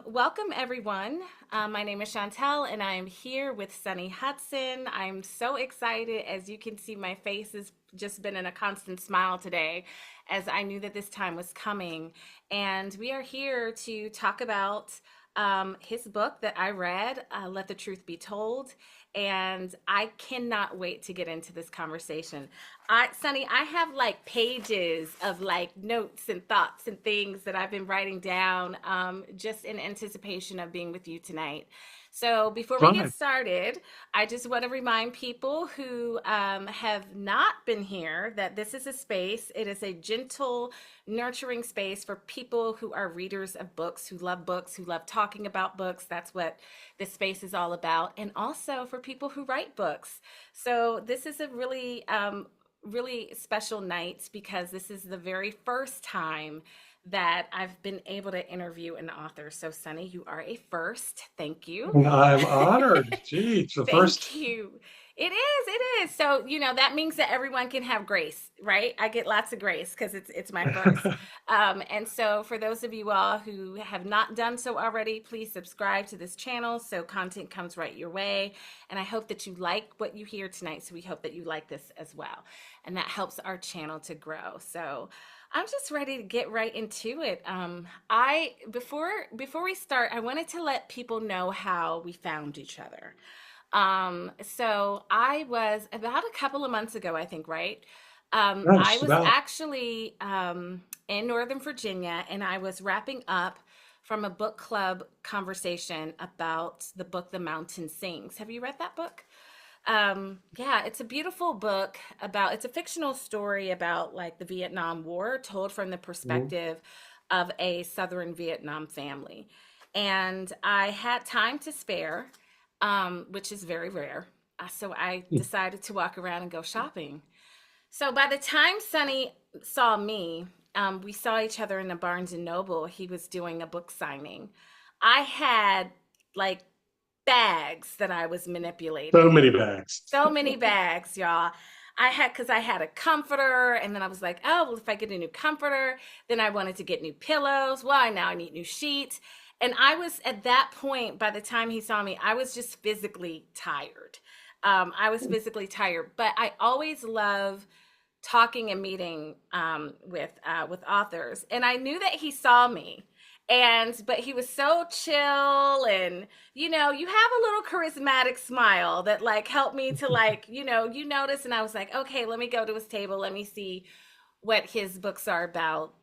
Welcome everyone. My name is Chantel and I am here with Sonny Hudson. I'm so excited. As you can see, my face has just been in a constant smile today as I knew that this time was coming. And we are here to talk about his book that I read, Let the Truth Be Told. And I cannot wait to get into this conversation. Sonny, I have like pages of like notes and thoughts and things that I've been writing down just in anticipation of being with you tonight. So before we get Fine. started, I just want to remind people who have not been here that this is a space. It is a gentle, nurturing space for people who are readers of books, who love talking about books. That's what this space is all about. And also for people who write books. So this is a really special night because this is the very first time that I've been able to interview an author. So, Sonny, you are a first. Thank you. I'm honored. Gee, it's the Thank first. you. It is. So, that means that everyone can have grace, right? I get lots of grace because it's my first. And so for those of you all who have not done so already, please subscribe to this channel so content comes right your way. And I hope that you like what you hear tonight. So we hope that you like this as well. And that helps our channel to grow. So I'm just ready to get right into it. I before we start, I wanted to let people know how we found each other. So I was about a couple of months ago, I think, right? I Nice. was About actually in Northern Virginia and I was wrapping up from a book club conversation about the book The Mountain Sings. Have you read that book? Yeah, it's a beautiful book about, it's a fictional story about like the Vietnam War told from the perspective of a Southern Vietnam family. And I had time to spare, which is very rare. So I decided to walk around and go shopping. So by the time Sonny saw me, we saw each other in the Barnes and Noble. He was doing a book signing. I had like bags that I was so manipulating. many bags. So many bags, y'all. Because I had a comforter, and then I was like, oh, well, if I get a new comforter, then I wanted to get new pillows. Well, now I need new sheets. And I was at that point, by the time he saw me, I was just physically tired. I was physically tired, but I always love talking and meeting with authors, and I knew that he saw me, and but he was so chill, and you have a little charismatic smile that like helped me to like you notice, and I was like, okay, let me go to his table, let me see what his books are about,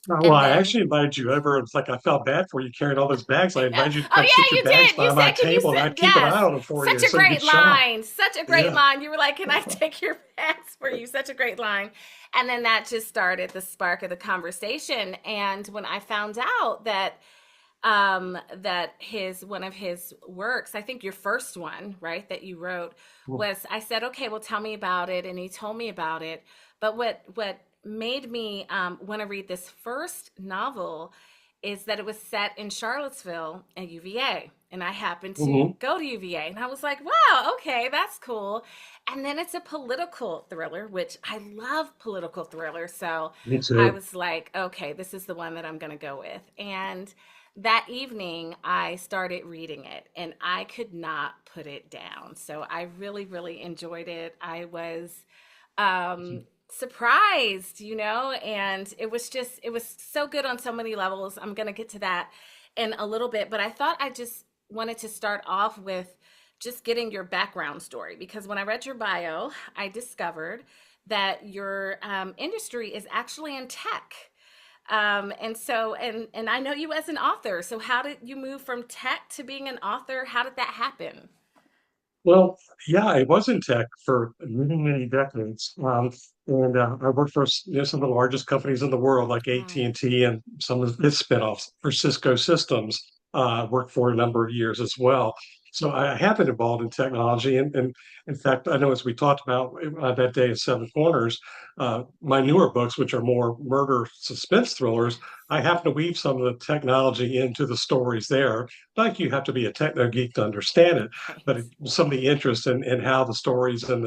Well, and I then actually invited you over. It's like I felt bad for you carrying all those bags. I oh invited you to come sit yeah, your you bags did. by You my said, "Can you table, and sit?" I'd keep an eye Yes, on them for you such a so you could great shop. line. Such a great Yeah. line. You were like, "Can I take your bags for you?" Such a great line. And then that just started the spark of the conversation. And when I found out that his one of his works, I think your first one, right, that you wrote was, I said, okay, well, tell me about it, and he told me about it. But what made me want to read this first novel is that it was set in Charlottesville at UVA. And I happened to Mhm. go to UVA. And I was like, wow, okay, that's cool. And then it's a political thriller, which I love political thrillers. So Me I too. was like, okay, this is the one that I'm going to go with. And that evening, I started reading it and I could not put it down. So I really, really enjoyed it. I was surprised, and it was so good on so many levels. I'm going to get to that in a little bit, but I thought I just wanted to start off with just getting your background story because when I read your bio, I discovered that your industry is actually in tech. And I know you as an author. So how did you move from tech to being an author? How did that happen? Well, yeah, I was in tech for many, many decades, and I worked for some of the largest companies in the world, like Wow. AT&T and some of its spinoffs for Cisco Systems. Worked for a number of years as well. So I have been involved in technology, and in fact, I know as we talked about that day at Seven Corners, my newer books, which are more murder suspense thrillers, Yes. I happen to weave some of the technology into the stories there. Like you have to be a techno geek to understand it, but Right. some of the interest in how the stories and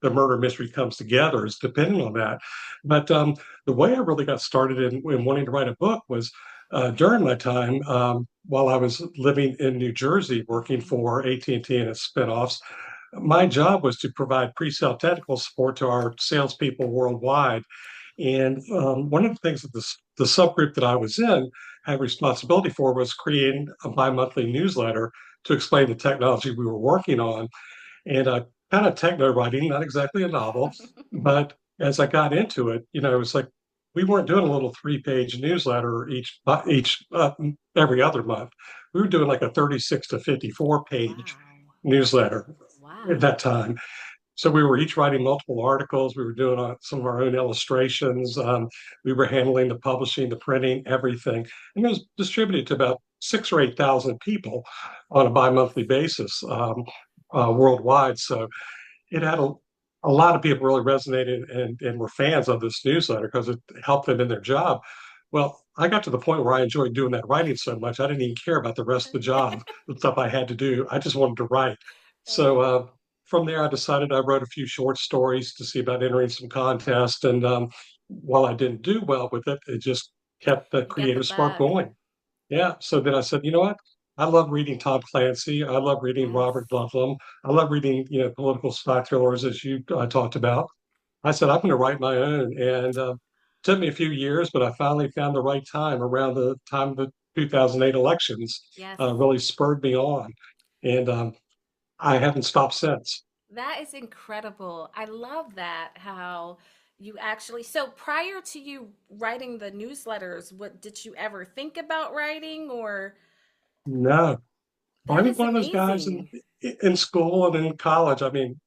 the murder mystery comes together is dependent on that. But the way I really got started in wanting to write a book was during my time, while I was living in New Jersey, working Mhm. for AT&T and T and its spinoffs, my job was to provide pre-sale technical support to our salespeople worldwide. And one of the things that the subgroup that I was in had responsibility for was creating a bi-monthly newsletter to explain the technology we were working on. And kind of techno writing, not exactly a novel, but as I got into it, it was like we weren't doing a little 3-page newsletter each every other month. We were doing like a 36 to 54 page Wow. newsletter at Wow. that time. So we were each writing multiple articles. We were doing some of our own illustrations. We were handling the publishing, the printing, everything, and it was distributed to about 6 or 8 thousand people on a bi-monthly basis worldwide. So it had a lot of people really resonated and were fans of this newsletter because it helped them in their job. Well, I got to the point where I enjoyed doing that writing so much, I didn't even care about the rest of the job, the stuff I had to do. I just wanted to write. So Right. from there, I decided I wrote a few short stories to see about entering some contest. And while I didn't do well with it, it just kept the You got the creative spark bug. going. Yeah. So then I said, you know what? I love reading Tom Clancy. I love reading Yes. Robert Ludlum. I love reading, political spy thrillers, as you talked about. I said, I'm going to write my own. And it took me a few years, but I finally found the right time around the time of the 2008 elections, Yes. really spurred me on. And I haven't stopped since. That is incredible. I love that how you actually, so prior to you writing the newsletters, what did you ever think about writing or No, I that was is one of those guys in amazing. in school and in college. I mean,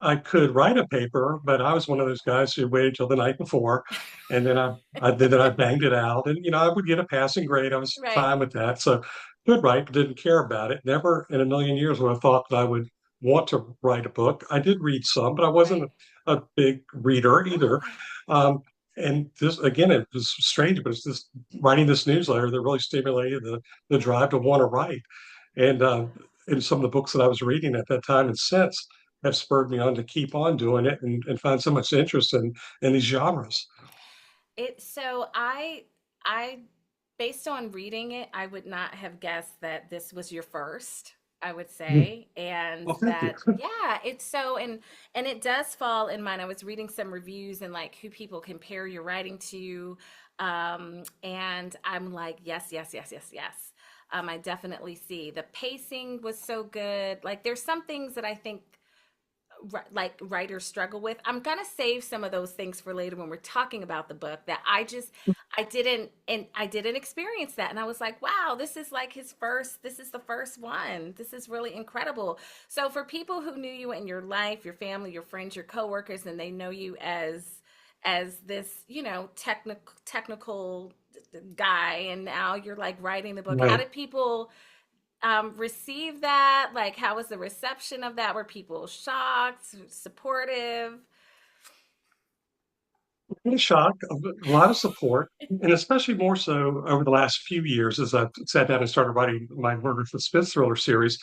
I could write a paper, but I was one of those guys who waited till the night before, and then I banged it out, and I would get a passing grade. I was Right. fine with that. So could write, but didn't care about it. Never in a million years would have thought that I would want to write a book. I did read some, but I Right. wasn't a big reader Oh, either. okay. Um, and this again, it was strange, but it's this writing this newsletter that really stimulated the Yeah. drive to want to write. And in some of the books that I was reading at that time and since have spurred me on to keep on doing it and find so much interest in these genres. So I based on reading it, I would not have guessed that this was your first, I would Mm. say. And Well, thank you. that yeah, it's so and it does fall in mine. I was reading some reviews and like who people compare your writing to. And I'm like, yes, yes, yes, yes, yes. I definitely see the pacing was so good. Like there's some things that I think like writers struggle with. I'm gonna save some of those things for later when we're talking about the book that I didn't experience that. And I was like, wow, this is like his first, this is the first one. This is really incredible. So for people who knew you in your life, your family, your friends, your coworkers, and they know you as this, technical guy, and now you're like writing the book. How Right. did people receive that? Like, how was the reception of that? Were people shocked, supportive? In a shock, a lot of support, and especially more so over the last few years as I've sat down and started writing my Murder Suspense thriller series.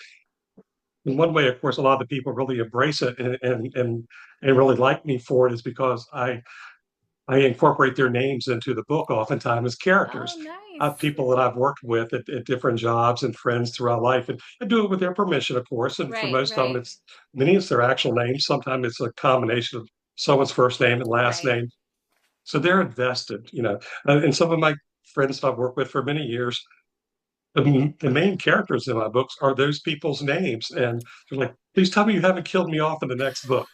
In one way, of course, a lot of the people really embrace it and really like me for it is because I incorporate their names into the book oftentimes as Oh, characters. nice. People that I've worked with at different jobs and friends throughout life. And I do it with their permission, of course. And for Right, most of them, right, many it's their actual names. Sometimes it's a combination of someone's first name and last right. name. So they're invested. And some of my friends that I've worked with for many years, the main characters in my books are those people's names. And they're like, please tell me you haven't killed me off in the next book.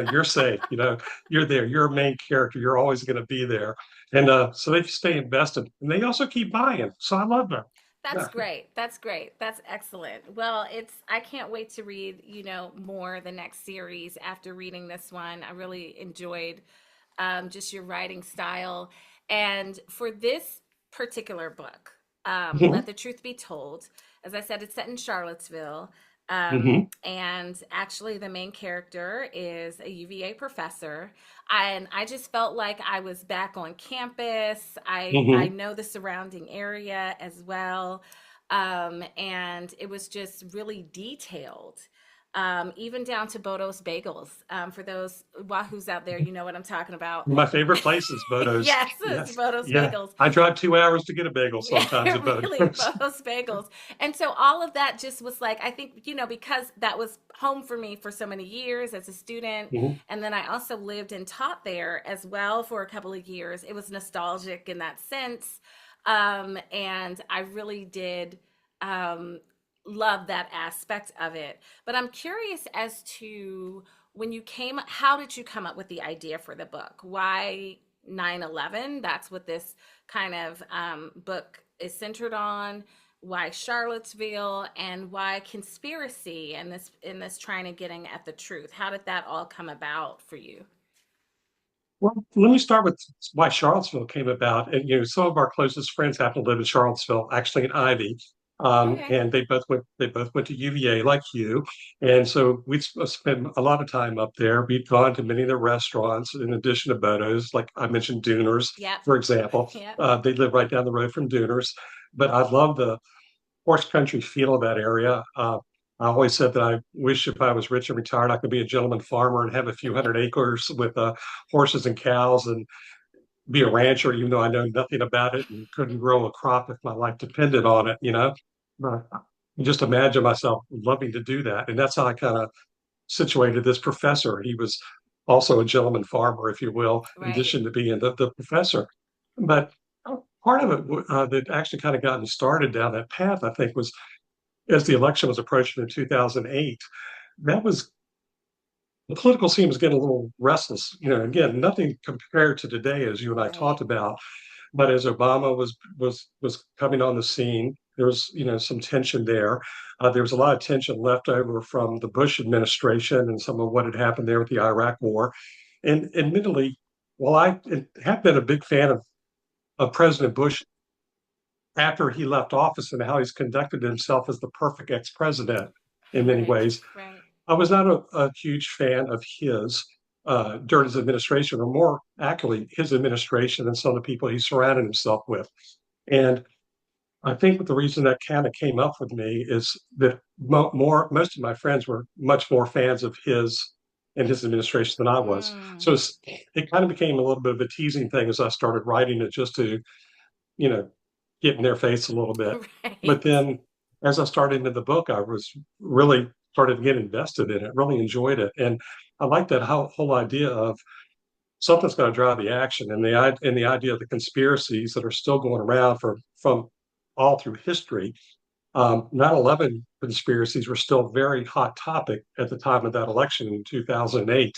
You're safe. You're there. You're a main character. You're always going to be there. And so they stay invested and they also keep buying. So I love that. That's Yeah. great. That's great. That's excellent. Well, I can't wait to read, more the next series after reading this one. I really enjoyed just your writing style. And for this particular book, Let Mhm. the Truth Be Told, as I said, it's set in Charlottesville. Mhm. And actually, the main character is a UVA professor. And I just felt like I was back on campus. I Mhm. know the surrounding area as well. And it was just really detailed. even down to Bodo's Bagels. For those Wahoos out there, you know what I'm talking about. My favorite place is Bodo's. Yes, it's Yes. Bodo's Yeah. Bagels. I drive 2 hours to get a bagel sometimes at Really, Bodo's. Bodo's Bagels. And so all of that just was like, I think, because that was home for me for so many years as a student. Mhm. And then I also lived and taught there as well for a couple of years. It was nostalgic in that sense. And I really did um, love that aspect of it. But I'm curious as to when you how did you come up with the idea for the book? Why 9/11? That's what this kind of book is centered on. Why Charlottesville and why conspiracy and this trying to getting at the truth? How did that all come about for you? Well, let me start with why Charlottesville came about. And some of our closest friends happen to live in Charlottesville, actually in Ivy. Okay. And they both went to UVA like you. And so we'd spent a lot of time up there. We'd gone to many of the restaurants in addition to Bodo's, like I mentioned, Dooners, Yep. for example. Yep. They live right down the road from Dooners. But I love the horse country feel of that area. I always said that I wish if I was rich and retired, I could be a gentleman farmer and have a few hundred acres with horses and cows and be a rancher, even though I know nothing about it and couldn't grow a crop if my life depended on it. But I just imagine myself loving to do that. And that's how I kind of situated this professor. He was also a gentleman farmer, if you will, in Right. addition to being the professor. But part of it that actually kind of got me started down that path, I think, was as the election was approaching in 2008. That was the political scene was getting a little restless. Again, nothing compared to today, as you and I talked Right. about. But as Obama was coming on the scene, there was some tension there. There was a lot of tension left over from the Bush administration and some of what had happened there with the Iraq War. And admittedly, while I have been a big fan of President Bush after he left office and how he's conducted himself as the perfect ex-president in many Right. ways, Right. I was not a huge fan of his during his administration, or more accurately, his administration and some of the people he surrounded himself with. And I think the reason that kind of came up with me is that most of my friends were much more fans of his and his administration than I was. Mm. So it kind of became a little bit of a teasing thing as I started writing it, just to you know, get in their face a little bit. But Right. then as I started into the book, I was really started to get invested in it, really enjoyed it. And I like that whole idea of something's going to drive the action, and the idea of the conspiracies that are still going around from all through history. 9/11 conspiracies were still a very hot topic at the time of that election in 2008.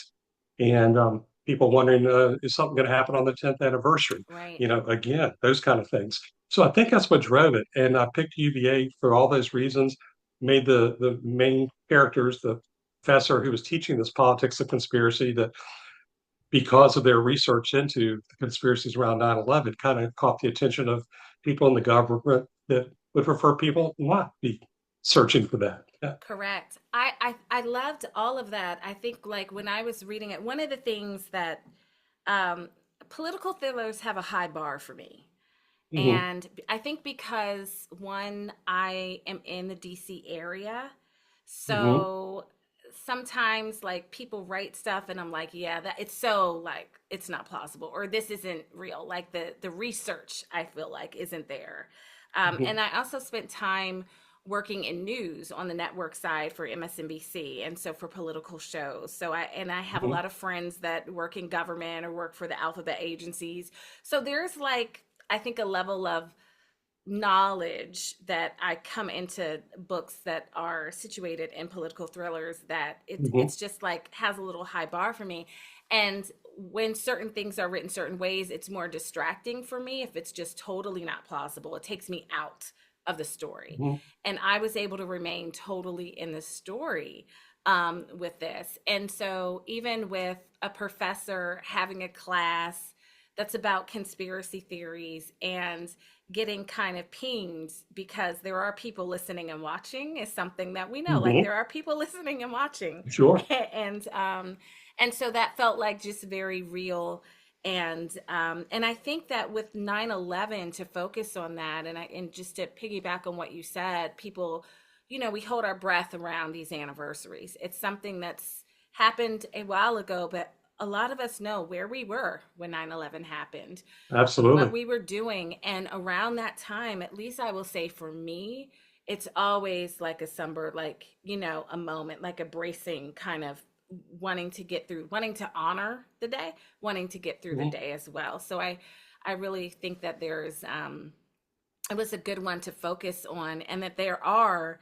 And people wondering, is something going to happen on the 10th anniversary? Right. Again, those kind of things. So I think that's what drove it. And I picked UVA for all those reasons, made the main characters, the professor who was teaching this politics of conspiracy, that because of their research into the conspiracies around 9/11, kind of caught the attention of people in the government that would prefer people not be searching for that. Yeah. Correct. I loved all of that. I think like when I was reading it, one of the things that um, political thrillers have a high bar for me. Hmm. And I think because one, I am in the DC area. Hmm. So sometimes like people write stuff and I'm like, yeah, that it's so like it's not plausible or this isn't real. Like the research I feel like isn't there. Hmm. And I also spent time working in news on the network side for MSNBC and so for political shows. So I have a Hmm. lot of friends that work in government or work for the alphabet agencies. So there's like I think a level of knowledge that I come into books that are situated in political thrillers that Hmm. it's just like has a little high bar for me. And when certain things are written certain ways, it's more distracting for me if it's just totally not plausible. It takes me out of the story. Hmm. And I was able to remain totally in the story with this. And so even with a professor having a class that's about conspiracy theories and getting kind of pinged because there are people listening and watching is something that we know. Like Hmm. there are people listening and watching, Sure. and and so that felt like just very real. And I think that with 9/11 to focus on that, and just to piggyback on what you said, people we hold our breath around these anniversaries. It's something that's happened a while ago, but a lot of us know where we were when 9/11 happened, what Absolutely. we were doing. And around that time, at least I will say for me, it's always like a somber, like, a moment, like a bracing kind of wanting to get through, wanting to honor the day, wanting to get through the Mhm. day as well. So I really think that it was a good one to focus on, and that there are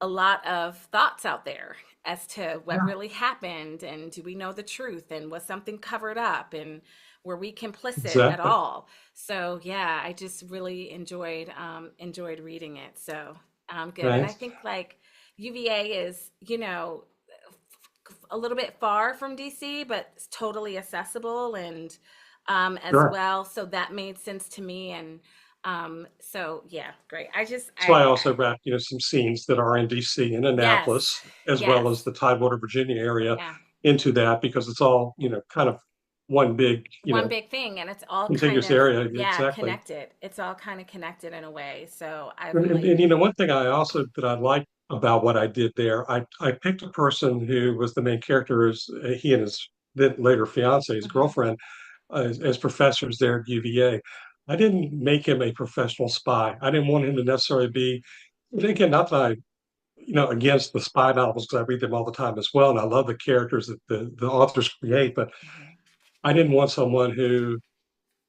a lot of thoughts out there as to what Yeah, really happened, and do we know the truth, and was something covered up, and were we complicit at exactly. all? So yeah, I just really enjoyed reading it. So good. And I Right. think like UVA is, a little bit far from DC, but it's totally accessible, and as Sure. well. So that made sense to me. And so yeah, great. That's why I also wrap, some scenes that are in DC and Yes, Annapolis, as well as yes, the Tidewater, Virginia area yeah. into that because it's all, kind of one big, One big thing, and it's all kind contiguous of, area. yeah, Exactly. connected. It's all kind of connected in a way. So I And, really, one thing that I like about what I did there, I picked a person who was the main character, as he and his then later fiance, his mhm, girlfriend, as professors there at UVA. I didn't make him a professional spy. I didn't want him to necessarily be, and again, not that I, against the spy novels because I read them all the time as well, and I love the characters that the authors create, but mhm. I didn't want someone who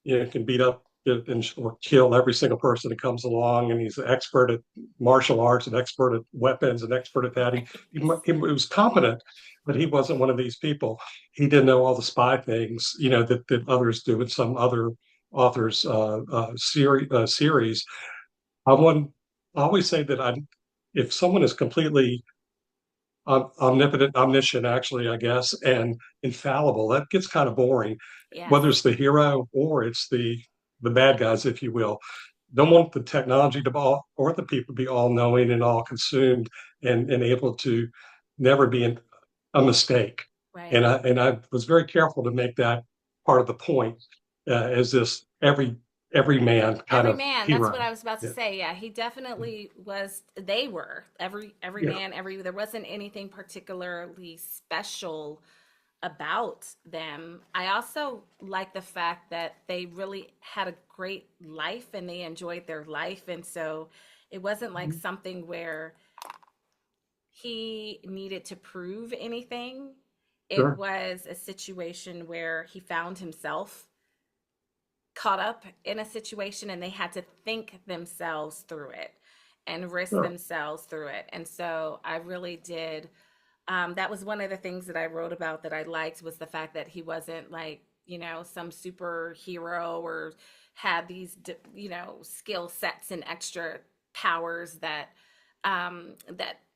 can beat up and or kill every single person that comes along, and he's an expert at martial arts, an expert at weapons, an expert at that. He was competent, but he wasn't one of these people. He didn't know all the spy things, that others do in some other authors' series. I want. I always say that if someone is completely omnipotent, omniscient, actually, I guess, and infallible, that gets kind of boring. Yes, Whether it's the hero or it's the bad guys, if you will, don't want the technology to be or the people to be all knowing and all consumed and able to never be a mistake. right. And I was very careful to make that part of the point as this every man kind Every of man, that's what hero. I was about to Yeah, say. Yeah, he definitely was. They were every yeah, man, there wasn't anything particularly special about them. I also like the fact that they really had a great life and they enjoyed their life. And so it wasn't like something where he needed to prove anything. It sure, was a situation where he found himself caught up in a situation and they had to think themselves through it and risk sure, themselves through it. And so I really did. That was one of the things that I wrote about that I liked, was the fact that he wasn't like, some superhero or had these, skill sets and extra powers that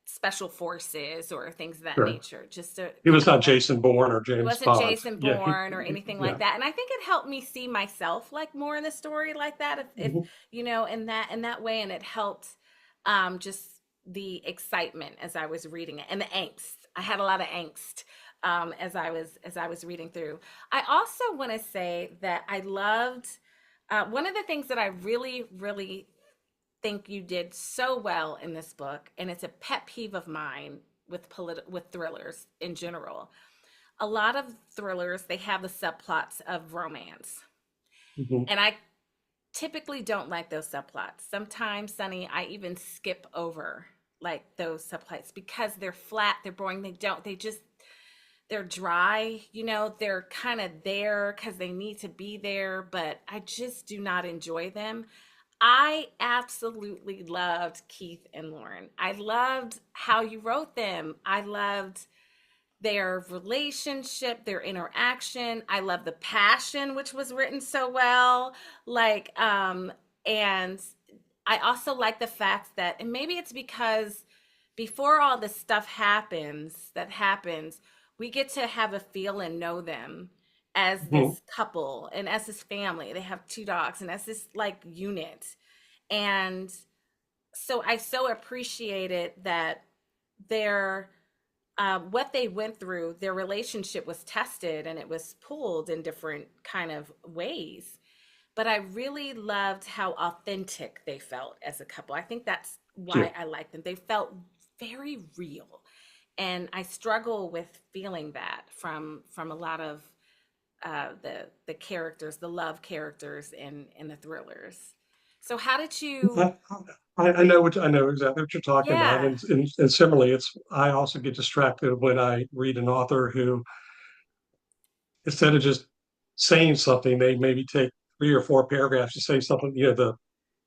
special forces or things of that sure. nature. Just a He was kind of not like, Jason Bourne or he James wasn't Bond. Jason Yeah, Bourne or anything yeah. like that. And I think it helped me see myself like more in the story like that, if Mhm. in that way. And it helped just the excitement as I was reading it, and the angst. I had a lot of angst as I was reading through. I also want to say that I loved one of the things that I really, really think you did so well in this book, and it's a pet peeve of mine with thrillers in general. A lot of thrillers, they have the subplots of romance, Mhm. and I typically don't like those subplots. Sometimes, Sunny, I even skip over like those subplots because they're flat, they're boring, they're dry, they're kind of there because they need to be there, but I just do not enjoy them. I absolutely loved Keith and Lauren. I loved how you wrote them. I loved their relationship, their interaction. I love the passion, which was written so well. Like, and I also like the fact that, and maybe it's because before all this stuff happens, we get to have a feel and know them as Mhm. this couple and as this family. They have two dogs and as this like unit. And so I so appreciated that their what they went through, their relationship was tested and it was pulled in different kind of ways. But I really loved how authentic they felt as a couple. I think that's why I like them. They felt very real. And I struggle with feeling that from a lot of the characters, the love characters in the thrillers. So how did you? I, I know exactly what you're talking about, Yeah. and similarly, it's I also get distracted when I read an author who, instead of just saying something, they maybe take 3 or 4 paragraphs to say something. The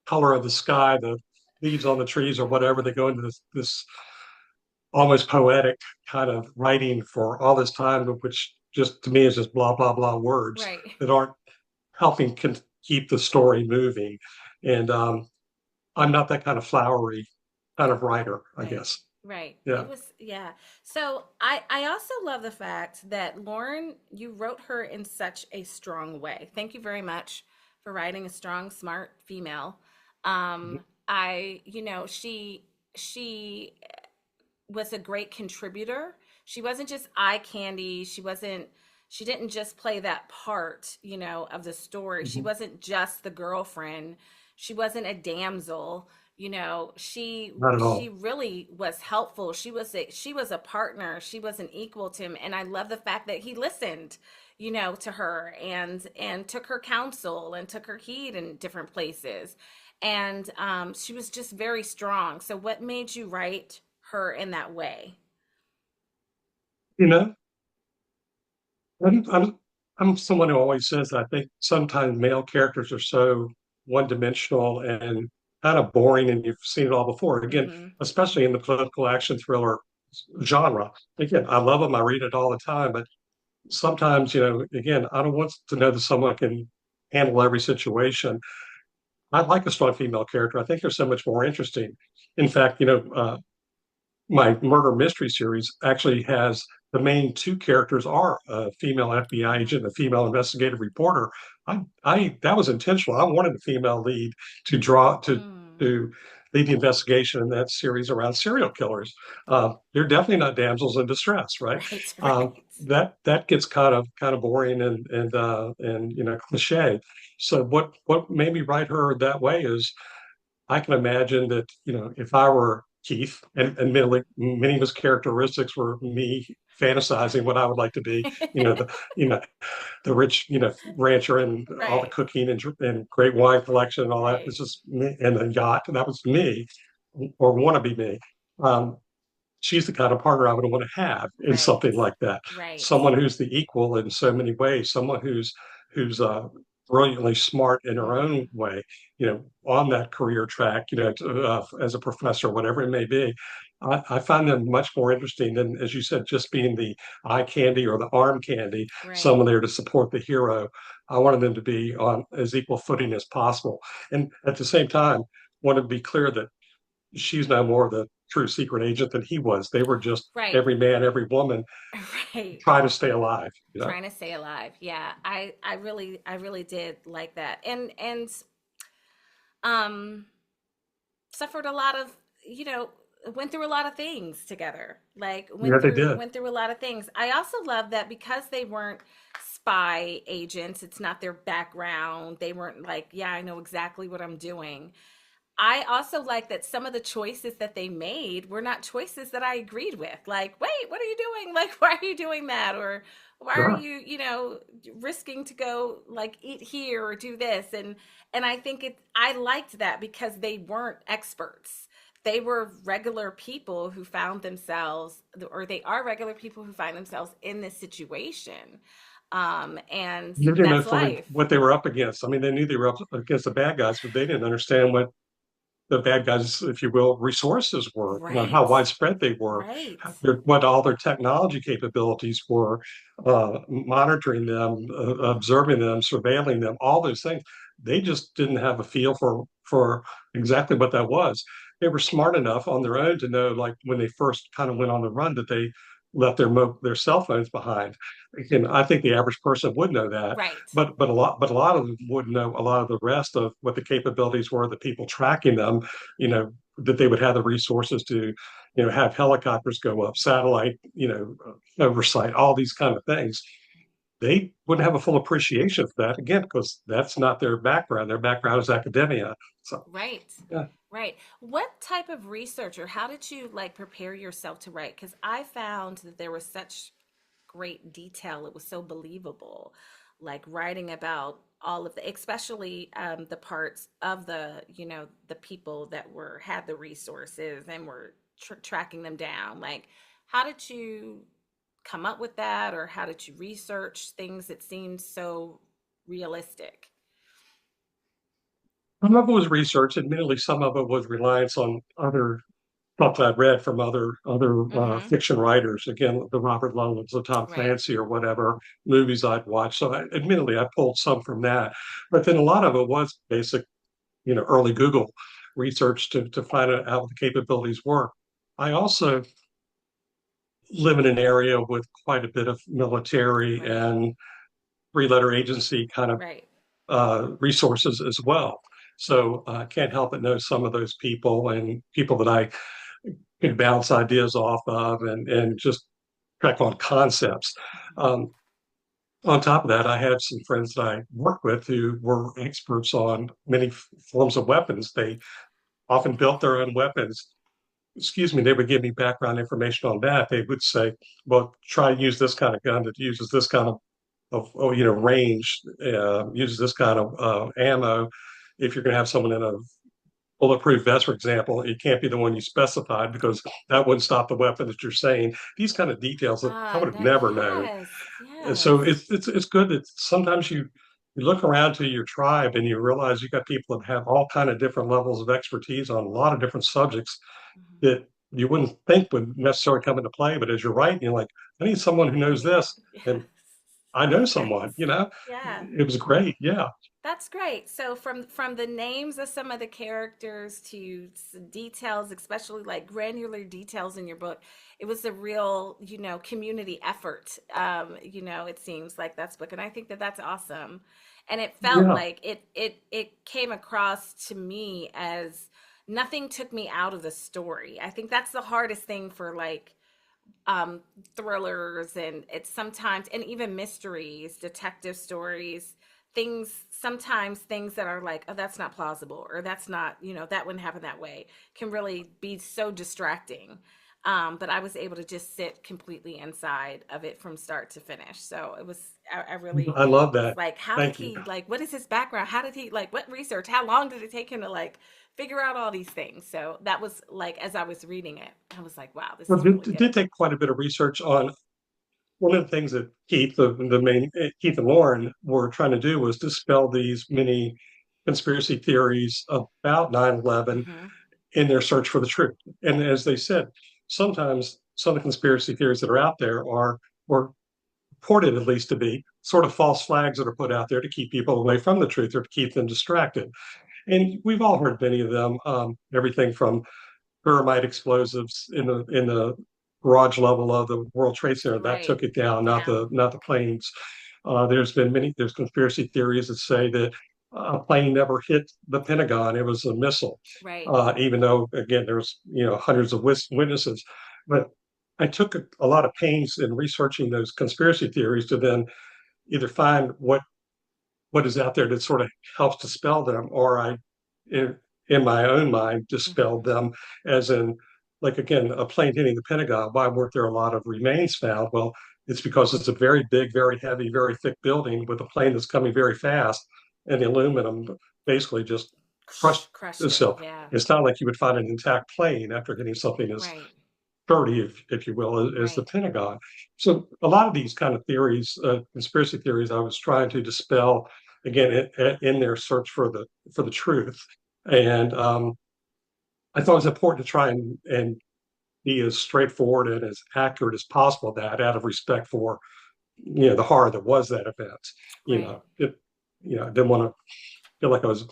color of the sky, the leaves on the trees, or whatever. They go into this almost poetic kind of writing for all this time, which just to me is just blah blah blah words Right. that aren't helping keep the story moving. And I'm not that kind of flowery kind of writer, I Right. guess. Right. Yeah. It was, yeah. So I also love the fact that Lauren, you wrote her in such a strong way. Thank you very much for writing a strong, smart female. She was a great contributor. She wasn't just eye candy. She didn't just play that part, of the story. She Mhm. wasn't just the girlfriend. She wasn't a damsel. She Not at she all. really was helpful. She was a partner. She was an equal to him, and I love the fact that he listened, to her and took her counsel and took her heed in different places. And she was just very strong. So what made you write her in that way? You know, I'm I'm I'm someone who always says I think sometimes male characters are so one-dimensional and kind of boring, and you've seen it all before. Again, Mm-hmm. especially in the political action thriller genre. Again, I love them. I read it all the time, but sometimes, again, I don't want to know that someone can handle every situation. I like a strong female character. I think they're so much more interesting. In fact, my murder mystery series actually has the main two characters are a female FBI Oh. agent, a female investigative reporter. I that was intentional. I wanted a female lead to draw Mm. to lead the investigation in that series around serial killers. They're definitely not damsels in distress, right? Right, right. That gets kind of boring and cliche. So what made me write her that way is I can imagine that, if I were Keith, and admittedly, many of his characteristics were me fantasizing what I would like to be, you know, the rich, rancher and all the Right, cooking and great wine collection and all that. right, It's just me and the yacht. That was me or want to be me. Um, she's the kind of partner I would want to have in right, something like that. right. Someone who's the equal in so many ways. Someone who's brilliantly smart in her Mm-hmm. own way. On that career track. As a professor, whatever it may be. I find them much more interesting than, as you said, just being the eye candy or the arm candy. Right, Someone there to support the hero. I wanted them to be on as equal footing as possible, and at the same time, want to be clear that she's no more the true secret agent than he was. They were just right, every man, every woman right. trying to stay alive. Trying to stay alive. Yeah, I really did like that, and um suffered a lot of, you know, went through a lot of things together. Like Yeah, went they through did. went through a lot of things. I also love that because they weren't spy agents, it's not their background. They weren't like, yeah, I know exactly what I'm doing. I also like that some of the choices that they made were not choices that I agreed with. Like, wait, what are you doing? Like, why are you doing that? Or why are Sure. you, risking to go like eat here or do this? And I think I liked that because they weren't experts. They were regular people who found themselves, or they are regular people who find themselves in this situation. And You didn't know that's fully life. what they were up against. I mean, they knew they were up against the bad guys, but they didn't understand what the bad guys, if you will, resources were, how Right. widespread they were, Right. what all their technology capabilities were, monitoring them, observing them, surveilling them, all those things. They just didn't have a feel for exactly what that was. They were smart enough on their own to know, like when they first kind of went on the run, that they left their cell phones behind. Again, I think the average person would know that, Right. but a lot of them would know a lot of the rest of what the capabilities were, the people tracking them, that they would have the resources to, have helicopters go up, satellite, oversight, all these kind of things. they wouldn't have a full appreciation for that again, because that's not their background. Their background is academia. So, Right. yeah. Right. What type of research or how did you like prepare yourself to write? Because I found that there was such great detail. It was so believable. Like writing about all of the, especially the parts of the people that had the resources and were tracking them down. Like, how did you come up with that, or how did you research things that seemed so realistic? Some of it was research. Admittedly, some of it was reliance on other stuff I'd read from other Mm-hmm. fiction writers. Again, the Robert Ludlums, the Tom Right. Clancy, or whatever movies I'd watched. So, admittedly, I pulled some from that, but then a lot of it was basic, early Google research to find out how the capabilities work. I also live in an area with quite a bit of military Right. and three-letter agency kind of Right. resources as well. So I can't help but know some of those people and people that I could bounce ideas off of and just check on concepts. Um, on top of that, I had some friends that I worked with who were experts on many forms of weapons. They often built their own weapons. Excuse me, they would give me background information on that. They would say, well, try to use this kind of gun that uses this kind of range, uses this kind of ammo. If you're going to have someone in a bulletproof vest, for example, it can't be the one you specified because that wouldn't stop the weapon that you're saying. These kind of details that I Ah, would have no, never known. yes, And so yes. it's good that sometimes you look around to your tribe and you realize you got people that have all kind of different levels of expertise on a lot of different subjects Mhm. that you wouldn't think would necessarily come into play. But as you're writing, you're like, I need someone who I knows need this, it. Yes. and I know Yes. someone. Yeah. It was great. Yeah, That's great. So from the names of some of the characters to details, especially like granular details in your book, it was a real, community effort. It seems like that's book, and I think that that's awesome. And it felt yeah. like it came across to me as nothing took me out of the story. I think that's the hardest thing for like um thrillers, and it's sometimes, and even mysteries, detective stories, sometimes things that are like, oh, that's not plausible, or that's not, that wouldn't happen that way, can really be so distracting. But I was able to just sit completely inside of it from start to finish. So it was, I really I love was that. like, how did Thank you. he, like, what is his background? How did he, like, what research? How long did it take him to like figure out all these things? So that was like, as I was reading it, I was like, wow, this Well, is really it good. did take quite a bit of research on one of the things that Keith and Lauren were trying to do was dispel these many conspiracy theories about 9/11 Mm-hmm. in their search for the truth. And as they said, sometimes some of the conspiracy theories that are out there or reported at least to be sort of false flags that are put out there to keep people away from the truth or to keep them distracted. And we've all heard many of them, everything from thermite explosives in the garage level of the World Trade Center that Right. took it down, Down. not the planes. There's conspiracy theories that say that a plane never hit the Pentagon; it was a missile. Right. Even though again there's hundreds of witnesses, but I took a lot of pains in researching those conspiracy theories to then either find what is out there that sort of helps dispel them, or in, in my own mind, dispelled Mm-hmm. them, as in, like, again, a plane hitting the Pentagon. Why weren't there a lot of remains found? Well, it's because it's a very big, very heavy, very thick building with a plane that's coming very fast, and the aluminum basically just crushed Crushed it. itself. Yeah. It's not like you would find an intact plane after hitting something as Right. sturdy, if you will, as the Right. Pentagon. So a lot of these kind of theories, conspiracy theories, I was trying to dispel again in their search for the truth. And I thought it was important to try and be as straightforward and as accurate as possible. That out of respect for the horror that was that event. Right. I didn't want to feel like I was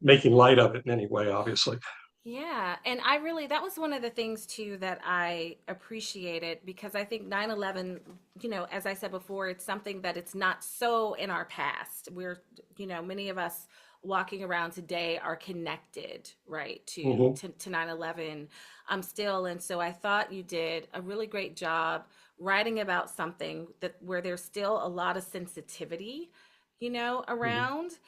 making light of it in any way. Obviously, Yeah, and I really, that was one of the things too that I appreciated, because I think 9/11, as I said before, it's something that it's not so in our past. Many of us walking around today are connected, right, hmm to 9/11 still. And so I thought you did a really great job writing about something that where there's still a lot of sensitivity, Mhm. around,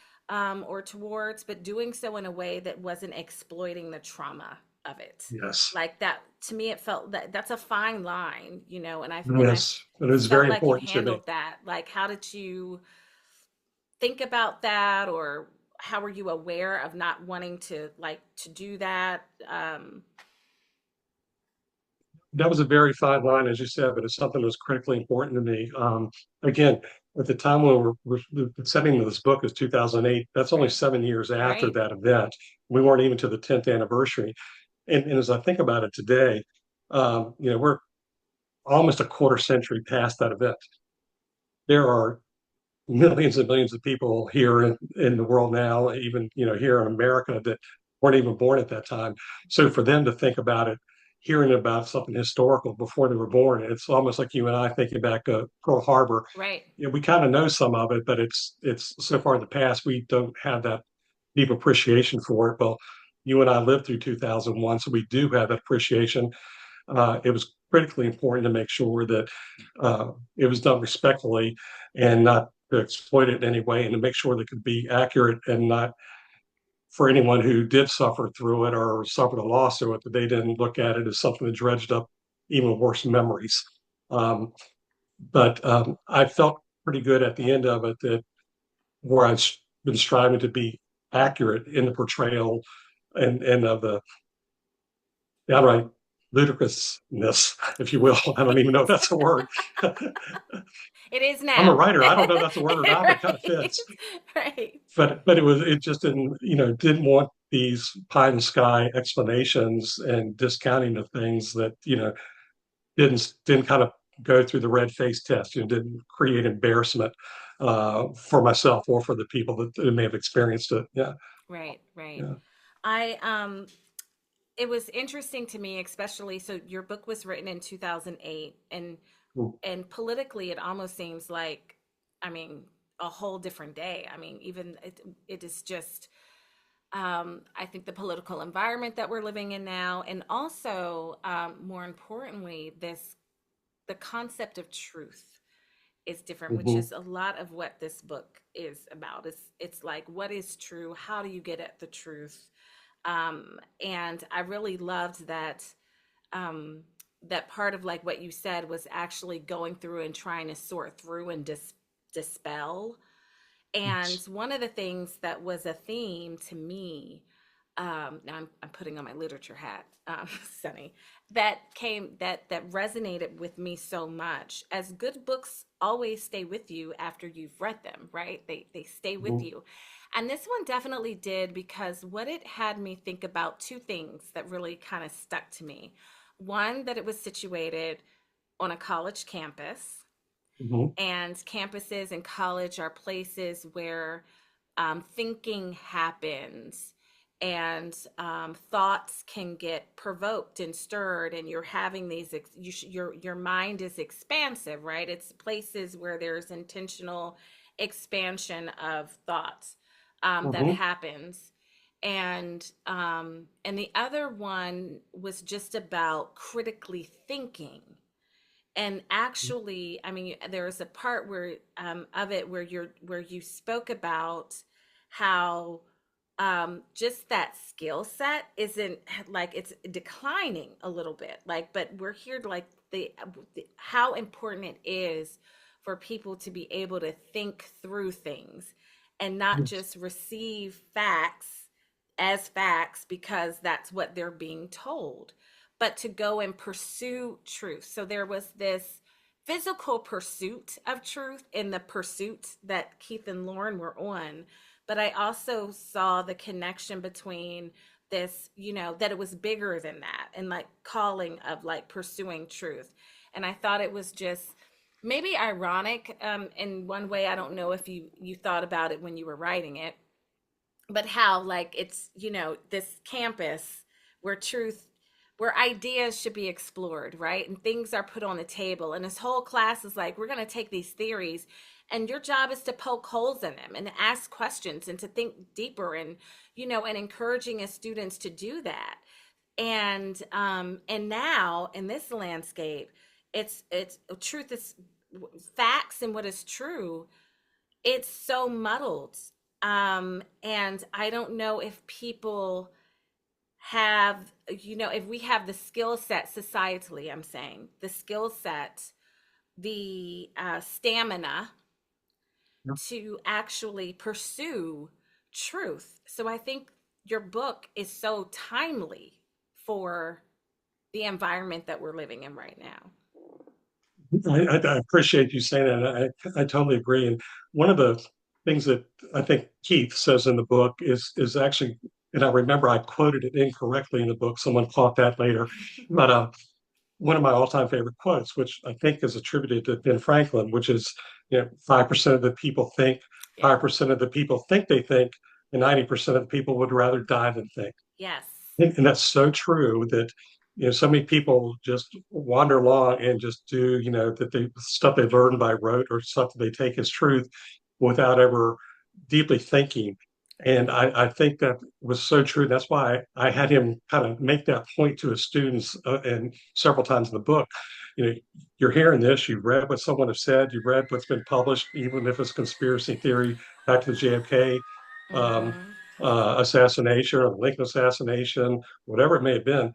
or towards, but doing so in a way that wasn't exploiting the trauma of it. Yes. Like that, to me, it felt that that's a fine line, and I Yes. It is felt very like you important to me. handled that. Like, how did you think about that, or how were you aware of not wanting to to do that? That was a very fine line, as you said, but it's something that was critically important to me. Again, at the time when the setting of this book is 2008, that's only Right, 7 years after right, that event. We weren't even to the 10th anniversary. And as I think about it today, we're almost a quarter century past that event. There are millions and millions of people here in the world now, even here in America, that weren't even born at that time. So for them to think about it, hearing about something historical before they were born, it's almost like you and I thinking back Pearl Harbor. right, We kind of know some of it, but it's so far in the past we don't have that deep appreciation for it. Well, you and I lived through 2001, so we do have that appreciation. It was critically important to make sure that it was done respectfully and not to exploit it in any way, and to make sure that it could be accurate and not for anyone who did suffer through it or suffered a loss through it, that they didn't look at it as something that dredged up even worse memories. Um, but I felt pretty good at the end of it that where I've been striving to be accurate in the portrayal and of the downright ludicrousness, if you will. I don't even know if that's a word. it is I'm a now. writer. I don't know if that's a word or not, but it kind of Right, fits. right, But it just didn't want these pie in the sky explanations and discounting of things that didn't kind of go through the red face test. Didn't create embarrassment for myself or for the people that may have experienced it. Yeah, right, right. yeah. I It was interesting to me, especially, so your book was written in 2008, and politically it almost seems like, I mean, a whole different day. I mean, even it is just, I think the political environment that we're living in now, and also, more importantly, this the concept of truth is different, which Mm-hmm. is a lot of what this book is about. It's like, what is true? How do you get at the truth? And I really loved that, um, that part of like what you said was actually going through and trying to sort through and dispel. And one of the things that was a theme to me, now I'm putting on my literature hat, Sunny, that resonated with me so much. As good books always stay with you after you've read them, right? They stay with Mm-hmm. you. And this one definitely did, because what it had me think about, two things that really kind of stuck to me. One, that it was situated on a college campus, Mm-hmm. and campuses and college are places where, thinking happens, and, thoughts can get provoked and stirred, and you're having these your mind is expansive, right? It's places where there's intentional expansion of thoughts, that Mm-hmm. happens. And the other one was just about critically thinking. And actually, I mean, there's a part where, of it where you spoke about how, just that skill set isn't, like, it's declining a little bit, like, but we're here to, like, how important it is for people to be able to think through things and not Yes. just receive facts as facts because that's what they're being told, but to go and pursue truth. So there was this physical pursuit of truth in the pursuit that Keith and Lauren were on. But I also saw the connection between this, that it was bigger than that, and like calling of like pursuing truth. And I thought it was just maybe ironic, in one way. I don't know if you thought about it when you were writing it, but how, like, it's, this campus where truth, where ideas should be explored, right, and things are put on the table, and this whole class is like, we're going to take these theories, and your job is to poke holes in them and ask questions and to think deeper, and, and encouraging as students to do that. And now in this landscape, it's truth is facts and what is true. It's so muddled. And I don't know if people have, if we have the skill set societally, I'm saying the skill set, the stamina to actually pursue truth. So I think your book is so timely for the environment that we're living in right now. I appreciate you saying that. I totally agree. And one of the things that I think Keith says in the book is actually, and I remember I quoted it incorrectly in the book. Someone caught that later, but one of my all-time favorite quotes, which I think is attributed to Ben Franklin, which is, 5% of the people think, Yeah. 5% of the people think they think, and 90% of the people would rather die than think. Yes. And that's so true that so many people just wander along and just do that they stuff they learn by rote or stuff that they take as truth without ever deeply thinking. And I think that was so true. That's why I had him kind of make that point to his students and several times in the book. You know, you're hearing this, you've read what someone has said, you've read what's been published, even if it's conspiracy theory back to the JFK um, Mm-hmm. assassination or the Lincoln assassination, whatever it may have been.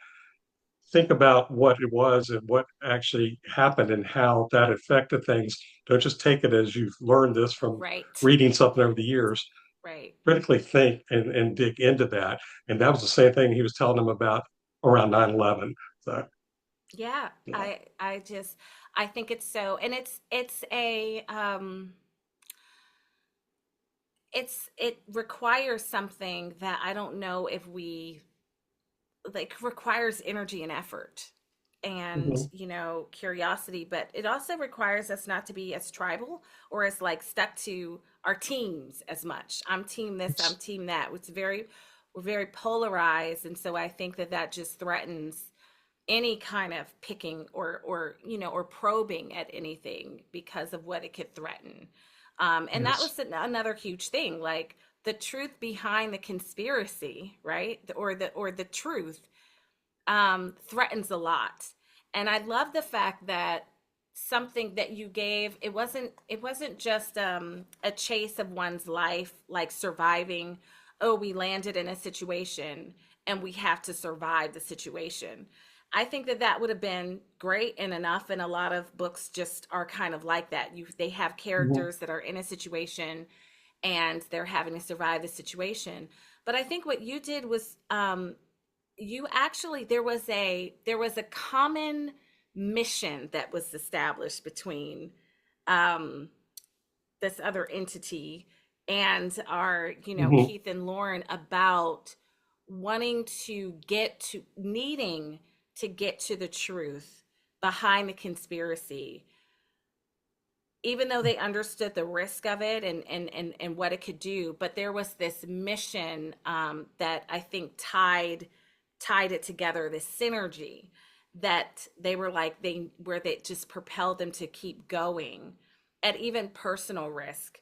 Think about what it was and what actually happened and how that affected things. Don't just take it as you've learned this from Right. reading something over the years. Right. Critically think and dig into that. And that was the same thing he was telling them about around 9/11. So, Yeah. yeah. I think it's so, and it requires something that I don't know if we like, requires energy and effort and Mhm. curiosity, but it also requires us not to be as tribal or as like stuck to our teams as much. I'm team this, I'm team that. We're very polarized, and so I think that just threatens any kind of picking or probing at anything because of what it could threaten. And that Yes. was another huge thing, like the truth behind the conspiracy, right? Or the truth threatens a lot. And I love the fact that something that you gave, it wasn't just a chase of one's life, like surviving. Oh, we landed in a situation and we have to survive the situation. I think that would have been great and enough, and a lot of books just are kind of like that. They have Mhm. characters that are in a situation and they're having to survive the situation. But I think what you did was, you actually, there was a common mission that was established between um, this other entity and our, Mhm. Keith and Lauren, about wanting to get to needing to get to the truth behind the conspiracy, even though they understood the risk of it and what it could do. But there was this mission that I think tied it together, this synergy that they were like, they just propelled them to keep going at even personal risk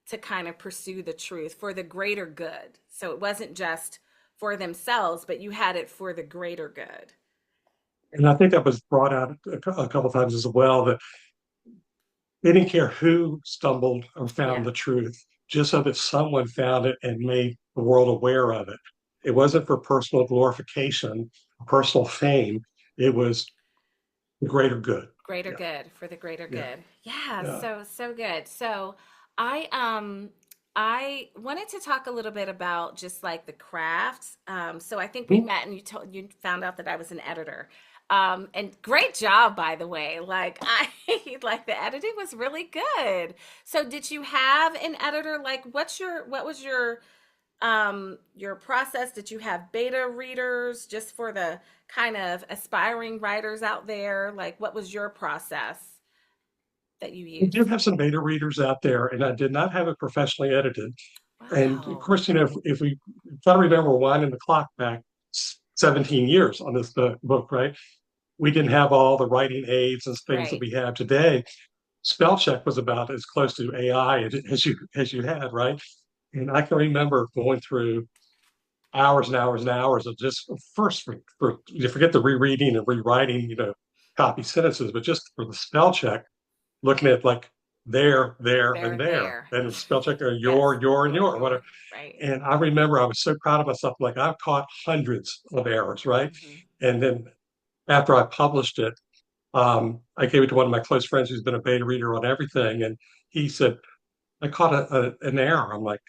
to kind of pursue the truth for the greater good. So it wasn't just for themselves, but you had it for the greater good. And I think that was brought out a couple times as well that they didn't care who stumbled or found Yeah. the truth, just so that someone found it and made the world aware of it. It wasn't for personal glorification, personal fame. It was the greater good. Greater Yeah, good, for the greater yeah, good. Yeah, yeah. so good. So I wanted to talk a little bit about just like the crafts. So I think we Mhm. met and you found out that I was an editor. And great job, by the way. Like I like the editing was really good. So did you have an editor? Like what was your process? Did you have beta readers just for the kind of aspiring writers out there? Like what was your process that you We do used? have some beta readers out there, and I did not have it professionally edited. And of Wow. course, if we try to remember winding the clock back 17 years on this book, right? We didn't have all the writing aids and things that Right. we have today. Spell check was about as close to AI as you had, right? And I can remember going through hours and hours and hours of just first for you forget the rereading and rewriting, copy sentences, but just for the spell check, looking at like There, there, there. and spell check Yes. and your, whatever. Right. And I remember I was so proud of myself. Like I've caught hundreds of errors, right? Hmm. And then after I published it, I gave it to one of my close friends who's been a beta reader on everything, and he said, "I caught an error." I'm like,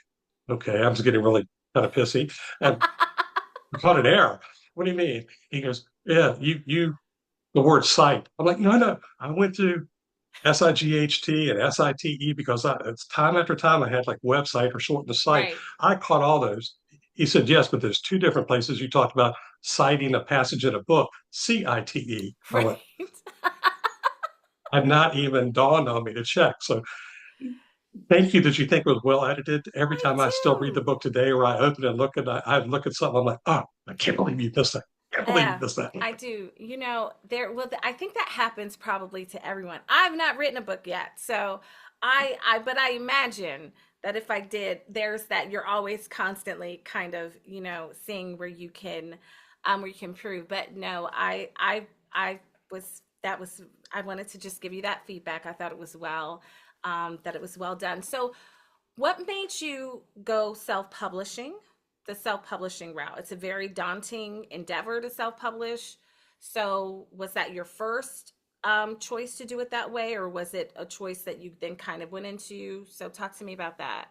"Okay," I was getting really kind of pissy. And I caught an error. What do you mean? He goes, "Yeah, the word site." I'm like, no. I went to SIGHT and SITE because it's time after time I had like website or shorten the site. Right. I caught all those. He said, yes, but there's two different places you talked about citing a passage in a book, CITE. I Right. went, had not even dawned on me to check. So thank you that you think it was well edited. Every I time I still read the do. book today or I open it and look at I look at something, I'm like, oh, I can't believe you missed that. I can't believe you Yeah, missed that. I do. I think that happens probably to everyone. I've not written a book yet, so but I imagine that if I did, there's that you're always constantly kind of, seeing where you can improve. But no, I was, that was, I wanted to just give you that feedback. I thought it was that it was well done. So, what made you go self-publishing, the self-publishing route? It's a very daunting endeavor to self-publish. So, was that your first choice to do it that way, or was it a choice that you then kind of went into? So, talk to me about that.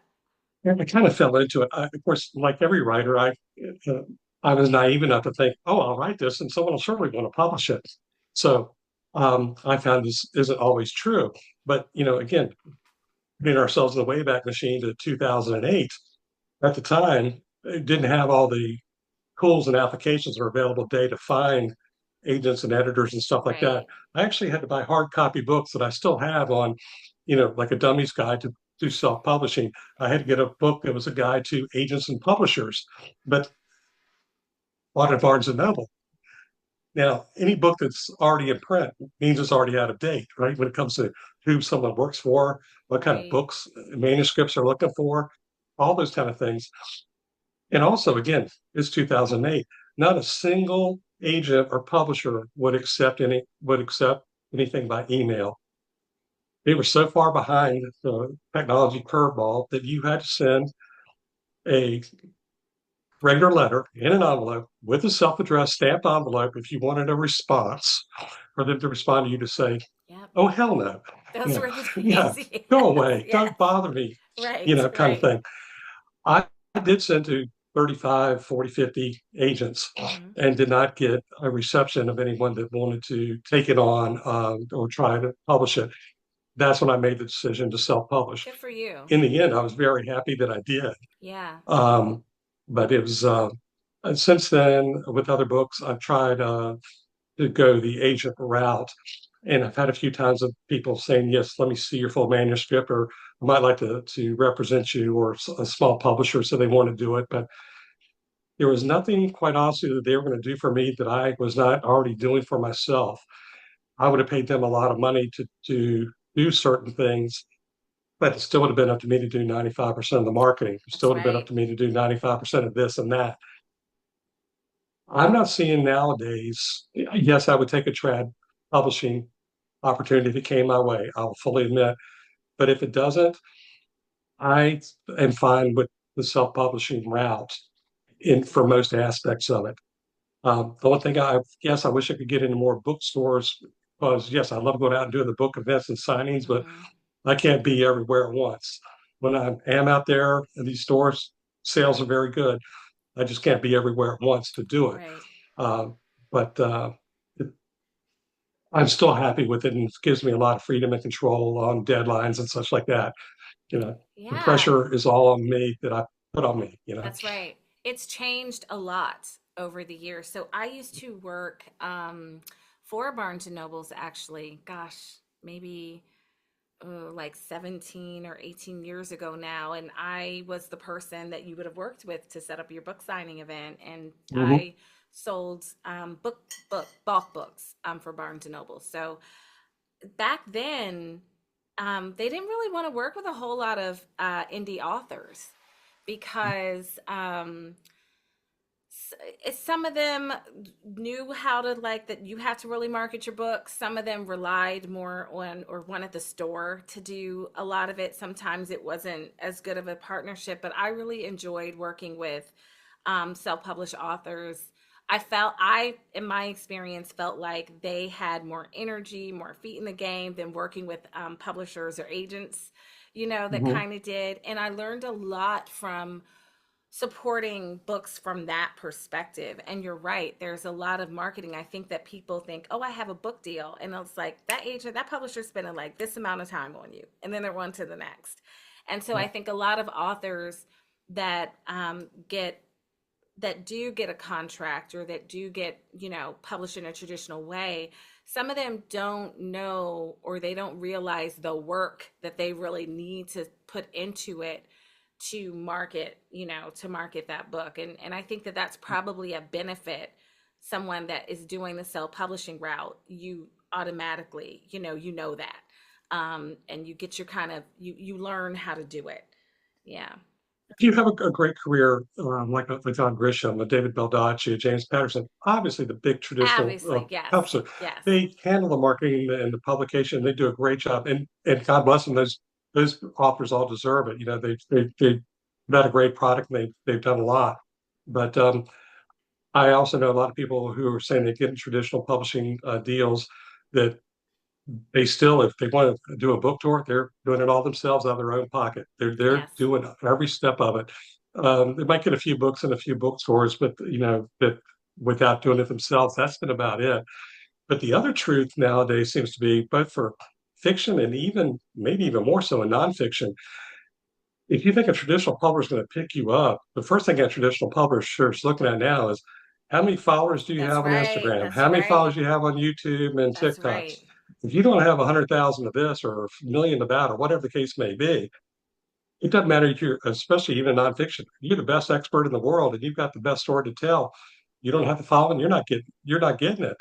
And I kind of fell into it. Of course, like every writer, uh, I was naive enough to think, oh, I'll write this and someone will surely want to publish it. So I found this isn't always true. But, again, putting ourselves in the Wayback Machine to 2008, at the time, it didn't have all the tools and applications that are available today to find agents and editors and stuff like that. Right. I actually had to buy hard copy books that I still have on, like a dummy's guide to do self-publishing. I had to get a book that was a guide to agents and publishers, but bought at Barnes and Noble. Now, any book that's already in print means it's already out of date, right? When it comes to who someone works for, what kind of Right. books, manuscripts they're looking for, all those kind of things. And also, again, it's 2008. Not a single agent or publisher would accept anything by email. They were so far behind the technology curveball that you had to send a regular letter in an envelope with a self-addressed stamped envelope if you wanted a response for them to respond to you to say, Yep. "Oh hell no," Those were the yeah, days. go Yes. away, Yes. don't bother me, Right. kind of Right. thing. I did send to 35, 40, 50 agents Hmm. and did not get a reception of anyone that wanted to take it on or try to publish it. That's when I made the decision to self-publish. Good for you. In the end, I was very happy that I did. Yeah. Um, but it was since then with other books, I've tried to go the agent route, and I've had a few times of people saying, "Yes, let me see your full manuscript," or "I might like to represent you," or a small publisher, so they want to do it. But there was nothing, quite honestly, that they were going to do for me that I was not already doing for myself. I would have paid them a lot of money to do certain things, but it still would have been up to me to do 95% of the marketing. It still That's would have been up right. to me to do 95% of this and that. I'm not seeing nowadays, yes, I would take a trad publishing opportunity if it came my way. I'll fully admit. But if it doesn't, I am fine with the self-publishing route in for most aspects of it. The only thing I wish I could get into more bookstores because yes, I love going out and doing the book events and signings, but Hmm. I can't be everywhere at once. When I am out there in these stores, sales are very good. I just can't be everywhere at once to do it. Right. Uh, but it, I'm still happy with it, and it gives me a lot of freedom and control on deadlines and such like that. The Yeah. pressure is all on me that I put on me. That's right. It's changed a lot over the years. So I used to work for Barnes and Nobles actually, gosh, maybe like 17 or 18 years ago now. And I was the person that you would have worked with to set up your book signing event. And Mhm. I sold bulk books for Barnes and Noble. So back then, they didn't really want to work with a whole lot of indie authors because some of them knew how to, like, that you have to really market your book. Some of them relied more on or wanted the store to do a lot of it. Sometimes it wasn't as good of a partnership, but I really enjoyed working with self-published authors. In my experience, felt like they had more energy, more feet in the game than working with publishers or agents, that Mhm. kind of did. And I learned a lot from supporting books from that perspective. And you're right, there's a lot of marketing. I think that people think, oh, I have a book deal. And it's like that agent, that publisher's spending like this amount of time on you. And then they're on to the next. And so I think a lot of authors that do get a contract or that do get, published in a traditional way, some of them don't know or they don't realize the work that they really need to put into it to market that book. And I think that that's probably a benefit. Someone that is doing the self-publishing route, you automatically, that. And you get your kind of, you learn how to do it. Yeah. If you have a great career, like John Grisham, a David Baldacci, a James Patterson, obviously the big traditional Obviously, yes. publisher, Yes. they handle the marketing and the publication. They do a great job, and God bless them. Those authors all deserve it. They've got a great product. And they've done a lot. But I also know a lot of people who are saying they get in traditional publishing deals that they still, if they want to do a book tour, they're doing it all themselves out of their own pocket. They're Yes. doing every step of it. They might get a few books in a few bookstores, but that without doing it themselves, that's been about it. But the other truth nowadays seems to be both for fiction and even maybe even more so in nonfiction. If you think a traditional publisher is going to pick you up, the first thing a traditional publisher is looking at now is how many followers do you That's have on right. Instagram? That's How many followers right. do you have on YouTube and That's TikTok? right. If you don't have 100,000 of this or a million of that or whatever the case may be, it doesn't matter if you're, especially even nonfiction, you're the best expert in the world and you've got the best story to tell. You don't have the following, you're not getting it.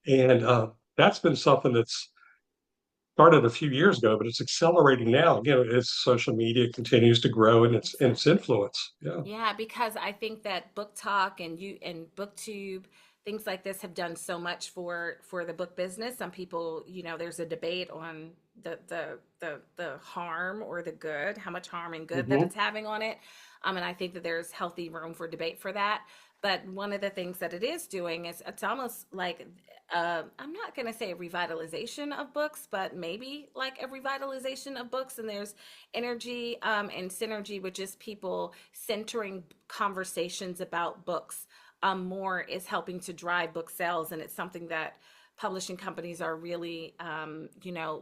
And that's been something that's started a few years ago, but it's accelerating now. Again, as social media continues to grow in its Exactly. influence. Yeah, Yeah, because I think that Book Talk and BookTube, things like this have done so much for the book business. Some people, there's a debate on the harm or the good, how much harm and good that hmm it's having on it. And I think that there's healthy room for debate for that. But one of the things that it is doing is it's almost like I'm not going to say a revitalization of books, but maybe like a revitalization of books. And there's energy and synergy with just people centering conversations about books more is helping to drive book sales. And it's something that publishing companies are really,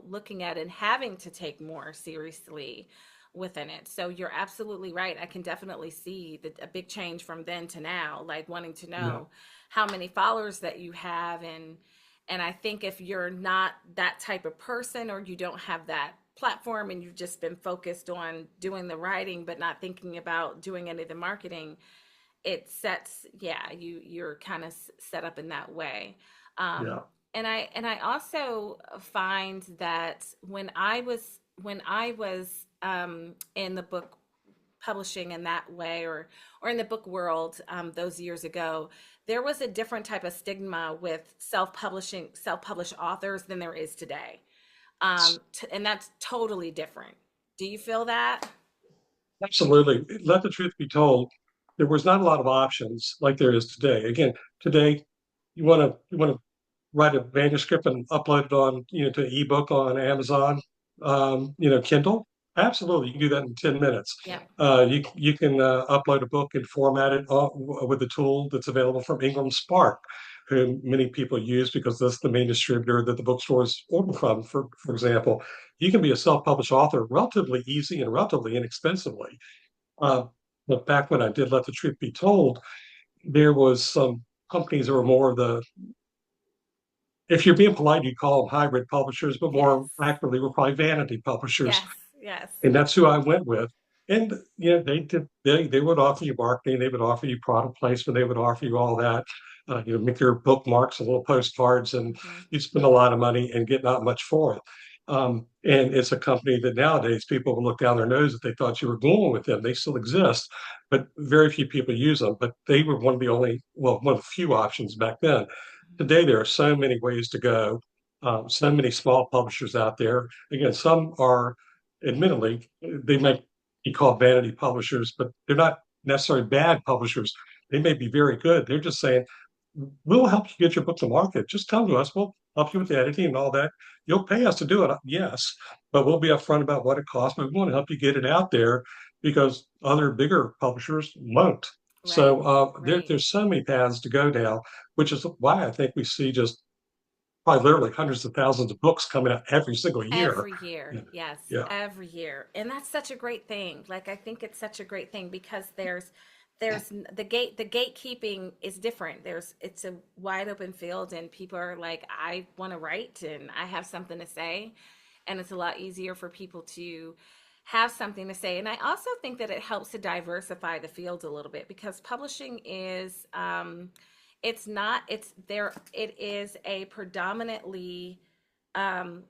looking at and having to take more seriously within it. So you're absolutely right. I can definitely see a big change from then to now, like wanting to yeah, know how many followers that you have. And I think if you're not that type of person or you don't have that platform and you've just been focused on doing the writing but not thinking about doing any of the marketing, it sets, yeah, you're kind of set up in that way. um yeah. and I also find that when I was in the book publishing in that way, or in the book world, those years ago, there was a different type of stigma with self-published authors than there is today. And that's totally different. Do you feel that? Absolutely. Let the truth be told, there was not a lot of options like there is today. Again, today you want to write a manuscript and upload it on, to ebook on Amazon, Kindle. Absolutely, you can do that in 10 minutes. Yep. You can upload a book and format it with a tool that's available from Ingram Spark, who many people use because that's the main distributor that the bookstores order from. For example, you can be a self-published author relatively easy and relatively inexpensively. Uh, but back when I did Let the Truth Be Told, there was some companies that were more of the, if you're being polite, you call them hybrid publishers, but more Yes. accurately, we're probably vanity publishers, Yes. Yes. and that's who I went with. And they would offer you marketing, they would offer you product placement, they would offer you all that. Make your bookmarks and little postcards, and Hmm. you spend a lot of money and get not much for it. And it's a company that nowadays people will look down their nose if they thought you were going with them. They still exist, but very few people use them. But they were one of the only, well, one of the few options back then. Today, there are so many ways to go, so many small publishers out there. Again, some are, admittedly, they might be called vanity publishers, but they're not necessarily bad publishers. They may be very good. They're just saying, we'll help you get your book to market. Just come to us. We'll help you with the editing and all that. You'll pay us to do it, yes, but we'll be upfront about what it costs. But we want to help you get it out there because other bigger publishers won't. Right. So Right. there's so many paths to go down, which is why I think we see just probably literally hundreds of thousands of books coming out every single year. Every year, Yeah. yes, Yeah. every year. And that's such a great thing. Like I think it's such a great thing because the gatekeeping is different. It's a wide open field and people are like, I want to write and I have something to say. And it's a lot easier for people to have something to say. And I also think that it helps to diversify the field a little bit because publishing is it's not it's there it is a predominantly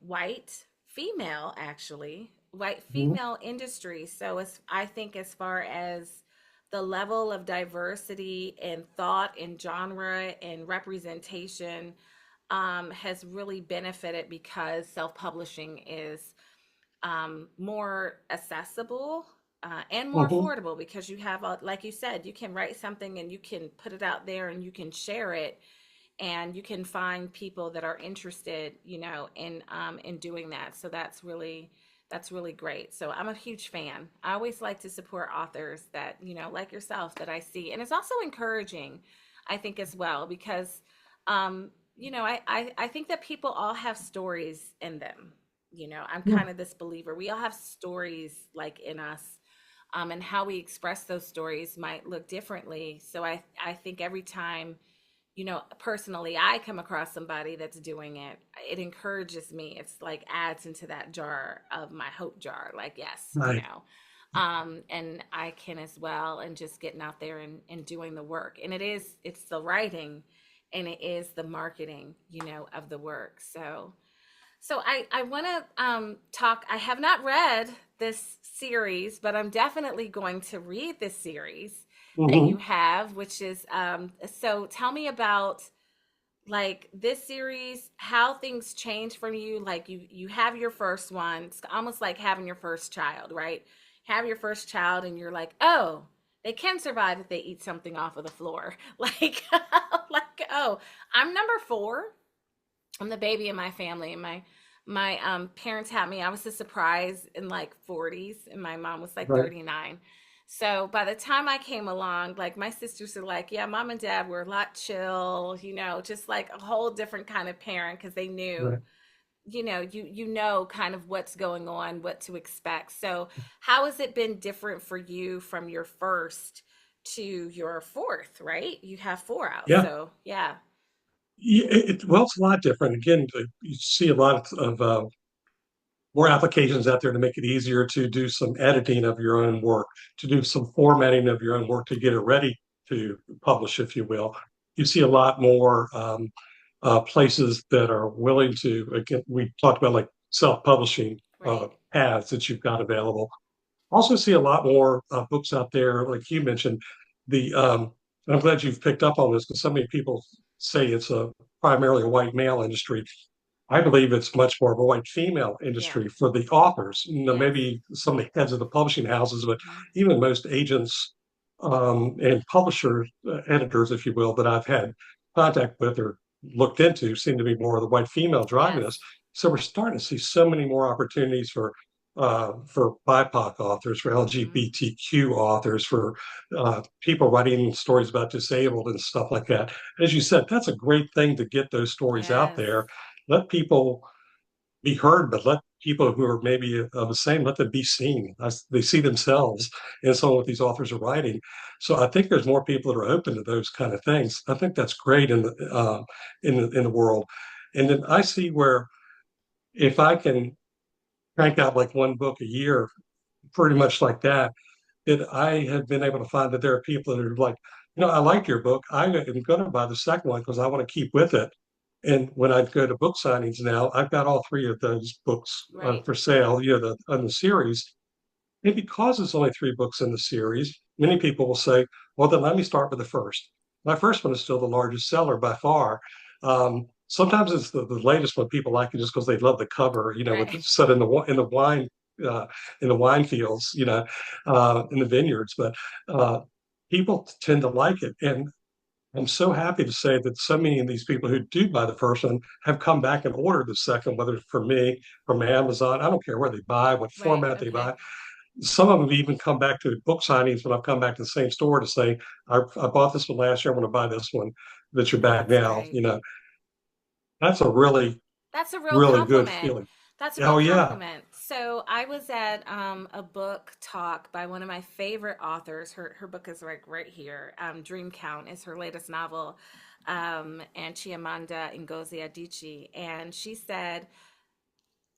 white female, actually white Mhm. female industry. So as I think as far as the level of diversity and thought and genre and representation has really benefited because self-publishing is more accessible and more Mhm. affordable because you have, like you said, you can write something and you can put it out there and you can share it and you can find people that are interested, in doing that. So that's really great. So I'm a huge fan. I always like to support authors that, like yourself, that I see. And it's also encouraging, I think, as well, because I think that people all have stories in them. I'm Yeah. kind of this believer. We all have stories like in us. And how we express those stories might look differently. So I think every time, personally, I come across somebody that's doing it, it encourages me. It's like adds into that jar of my hope jar. Like, yes, Right. and I can as well, and just getting out there and doing the work. And it's the writing and it is the marketing, of the work. So I want to talk. I have not read this series, but I'm definitely going to read this series that you Mhm. have, which is so tell me about like this series, how things change from you. Like you have your first one. It's almost like having your first child, right? Have your first child and you're like, "Oh, they can survive if they eat something off of the floor." Like like, "Oh, I'm number 4. I'm the baby in my family, and my parents had me. I was a surprise in like 40s, and my mom was like Right. 39. So by the time I came along, like my sisters are like, yeah, mom and dad were a lot chill, just like a whole different kind of parent because they knew, Right. you know kind of what's going on, what to expect. So how has it been different for you from your first to your fourth, right? You have 4 out. Yeah. So yeah. Yeah, well, it's a lot different. Again, you see a lot of more applications out there to make it easier to do some editing of your own work, to do some formatting of your own work to get it ready to publish, if you will. You see a lot more places that are willing to, again, we talked about like self-publishing Right. paths that you've got available. Also see a lot more books out there, like you mentioned. The and I'm glad you've picked up on this because so many people say it's a primarily a white male industry. I believe it's much more of a white female Yeah. industry for the authors. Yes. Maybe some of the heads of the publishing houses, but Mhm. even most agents and publishers, editors, if you will, that I've had contact with or looked into seem to be more of the white female driving Yes. us. So we're starting to see so many more opportunities for BIPOC authors, for Mhm. LGBTQ authors, for people writing stories about disabled and stuff like that. As you said, that's a great thing to get those stories out Yes. there. Let people be heard, but let people who are maybe of the same, let them be seen. They see themselves in some of what these authors are writing. So I think there's more people that are open to those kind of things. I think that's great in the world. And then I see where if I can crank out like one book a year, pretty much like that, that I have been able to find that there are people that are like, I liked your book. I'm going to buy the second one because I want to keep with it. And when I go to book signings now, I've got all three of those books Right. for sale, on the series. And because there's only three books in the series, many people will say, well, then let me start with the first. My first one is still the largest seller by far. Sometimes it's the latest one people like it just because they love the cover, with Right. it set uh, in the wine fields, in the vineyards. But uh, people tend to like it, and I'm so happy to say that so many of these people who do buy the first one have come back and ordered the second, whether it's from me, from Amazon. I don't care where they buy, what Right. format they Okay. buy. Some of them have even come back to book signings when I've come back to the same store to say, I bought this one last year. I want to buy this one that you're back That's now. great. That's a really, That's a real really good compliment. feeling. That's a real Oh, yeah. compliment. So I was at a book talk by one of my favorite authors. Her book is right here. Dream Count is her latest novel, and Chiamanda Ngozi Adichie. And she said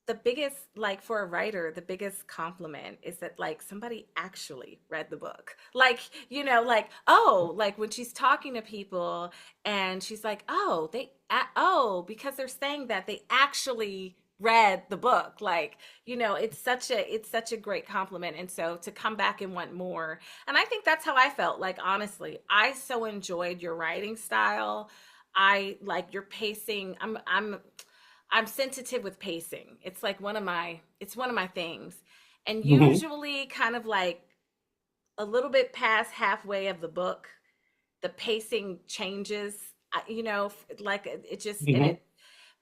the biggest, like for a writer, the biggest compliment is that like somebody actually read the book. Like, like, oh, like when she's talking to people and she's like, oh, because they're saying that they actually read the book. Like, it's such a great compliment. And so to come back and want more. And I think that's how I felt. Like honestly, I so enjoyed your writing style. I like your pacing. I'm sensitive with pacing. It's one of my things. And Mhm. usually kind of like a little bit past halfway of the book, the pacing changes, like it just and Mhm. it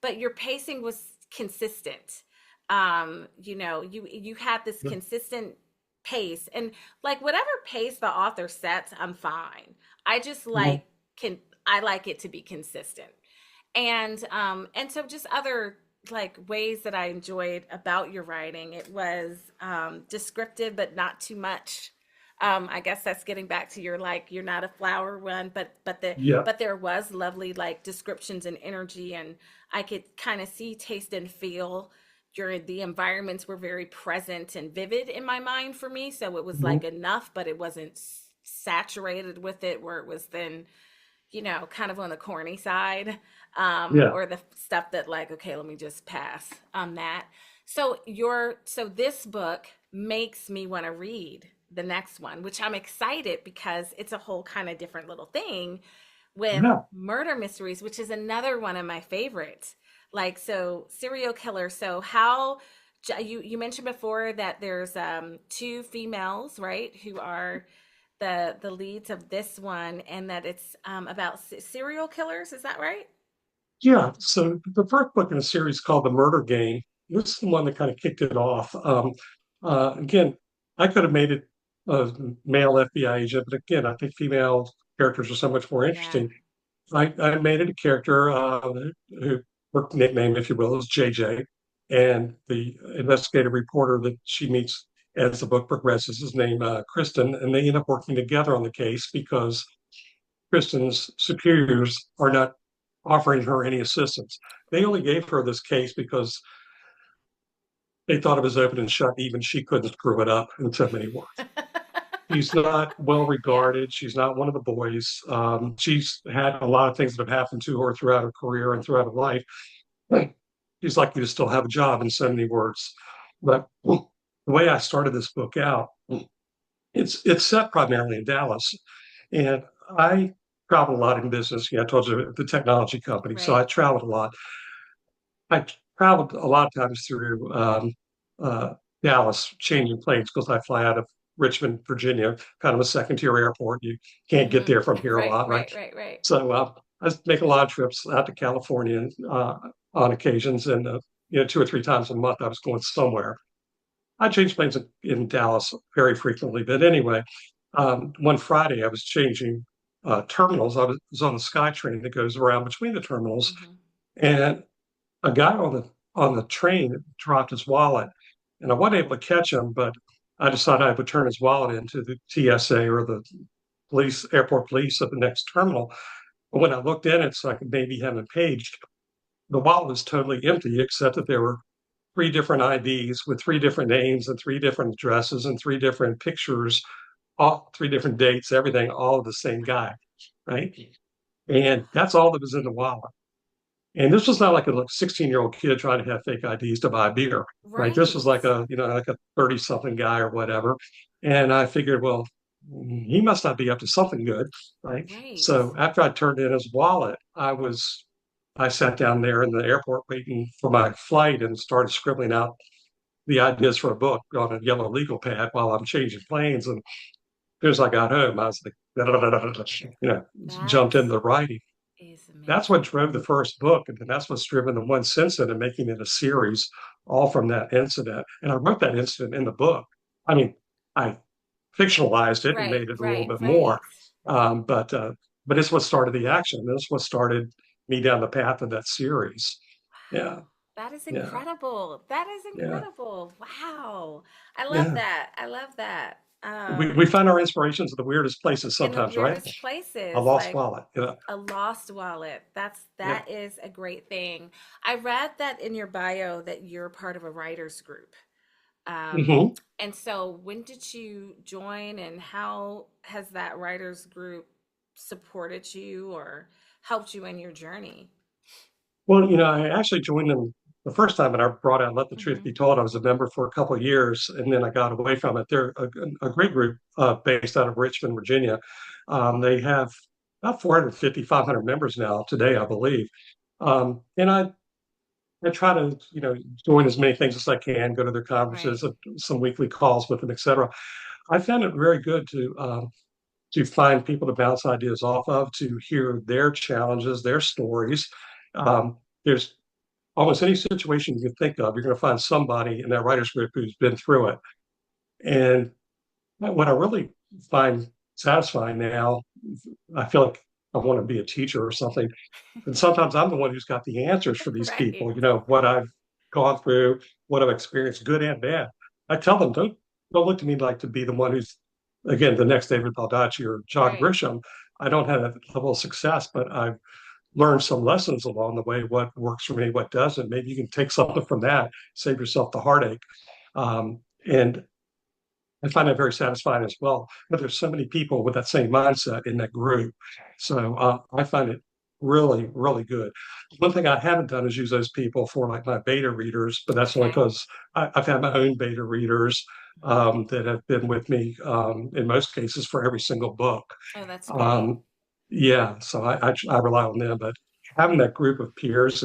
but your pacing was consistent. You had this consistent pace and like whatever pace the author sets, I'm fine. I just Mhm. can I like it to be consistent. And so just other like ways that I enjoyed about your writing, it was descriptive but not too much. I guess that's getting back to your like you're not a flower one, Yeah. but there was lovely like descriptions and energy, and I could kind of see, taste, and feel during the environments were very present and vivid in my mind for me. So it was like Mhm. enough, but it wasn't saturated with it where it was then kind of on the corny side, Yeah. or the stuff that like, okay, let me just pass on that. So this book makes me want to read the next one, which I'm excited because it's a whole kind of different little thing with Yeah. murder mysteries, which is another one of my favorites. Like so serial killer. So how you mentioned before that there's two females, right, who are the leads of this one, and that it's about serial killers. Is that right? Yeah. So the first book in the series called The Murder Game. This is the one that kind of kicked it off. Again, I could have made it a male FBI agent, but again, I think female characters are so much more Yeah. interesting. I made it a character who, her nickname, if you will, is JJ. And the investigative reporter that she meets as the book progresses is named Kristen. And they end up working together on the case because Kristen's superiors are not offering her any assistance. They only Right. gave her this case because they thought it was open and shut. Even she couldn't screw it up in so many words. She's not well Yeah. regarded. She's not one of the boys. She's had a lot of things that have happened to her throughout her career and throughout her life. She's lucky to still have a job in so many words. But the way I started this book out, it's set primarily in Dallas, and I travel a lot in business. I told you the technology company, so I Right. traveled a lot. I traveled a lot of times through uh, Dallas, changing planes because I fly out of Richmond, Virginia, kind of a second tier airport. You can't get there from here a Right. lot, right? Right. Right. Right. So I make a lot of trips out to California on occasions, and 2 or 3 times a month I was going somewhere. I change planes in Dallas very frequently, but anyway, one Friday I was changing terminals. I was on the SkyTrain that goes around between the terminals, Hmm. and a guy on the train dropped his wallet, and I wasn't able to catch him, but I decided I would turn his wallet into the TSA or the police, airport police at the next terminal. But when I looked in it, so I could maybe have him paged, the wallet was totally empty, except that there were three different IDs with three different names and three different addresses and three different pictures, all three different dates, everything, all of the same guy, right? And that's all that was in the wallet. And this was not like a 16-year-old kid trying to have fake IDs to buy beer, right? This was Right. like like a 30-something guy or whatever. And I figured, well, he must not be up to something good, right? Right. So after I turned in his wallet, I sat down there in the airport waiting for my flight and started scribbling out the ideas for a book on a yellow legal pad while I'm changing planes. And as soon as I got home, I was like, you know, That jumped into the writing. is That's what amazing. drove the first book, and that's what's driven the one incident and making it a series, all from that incident. And I wrote that incident in the book. I mean, I fictionalized it and Right, made it a little right, bit more, right. um, but uh, but it's what started the action. It's what started me down the path of that series. Yeah, That is yeah, incredible. That is yeah, incredible. Wow. I love yeah. that. I love that. We find our inspirations in the weirdest places In the sometimes, right? weirdest A places, lost like wallet. Yeah, a lost wallet. yeah. That is a great thing. I read that in your bio that you're part of a writers group. Hmm. And so when did you join and how has that writers group supported you or helped you in your journey? Well, I actually joined them the first time, and I brought out "Let the Truth Hmm. Be Told." I was a member for a couple of years, and then I got away from it. They're a great group based out of Richmond, Virginia. They have about 450, 500 members now today, I believe. And I try to, join as many things as I can, go to their Right. conferences, some weekly calls with them, et cetera. I found it very good to find people to bounce ideas off of, to hear their challenges, their stories. There's almost any situation you can think of, you're going to find somebody in that writers group who's been through it. And what I really find satisfying now, I feel like I want to be a teacher or something. And sometimes I'm the one who's got the answers for these Right. people, what I've gone through, what I've experienced, good and bad. I tell them, don't look to me like to be the one who's, again, the next David Baldacci or John Right. Grisham. I don't have that level of success, but I've learn some lessons along the way, what works for me, what doesn't. Maybe you can take something from that, save yourself the heartache. And I find that very satisfying as well. But there's so many people with that same mindset in that group. So I find it really, really good. One thing I haven't done is use those people for like my beta readers, but that's only Okay. because I've had my own beta readers that have been with me in most cases for every single book. Oh, that's great. Um, yeah, so I rely on them, but having that group of peers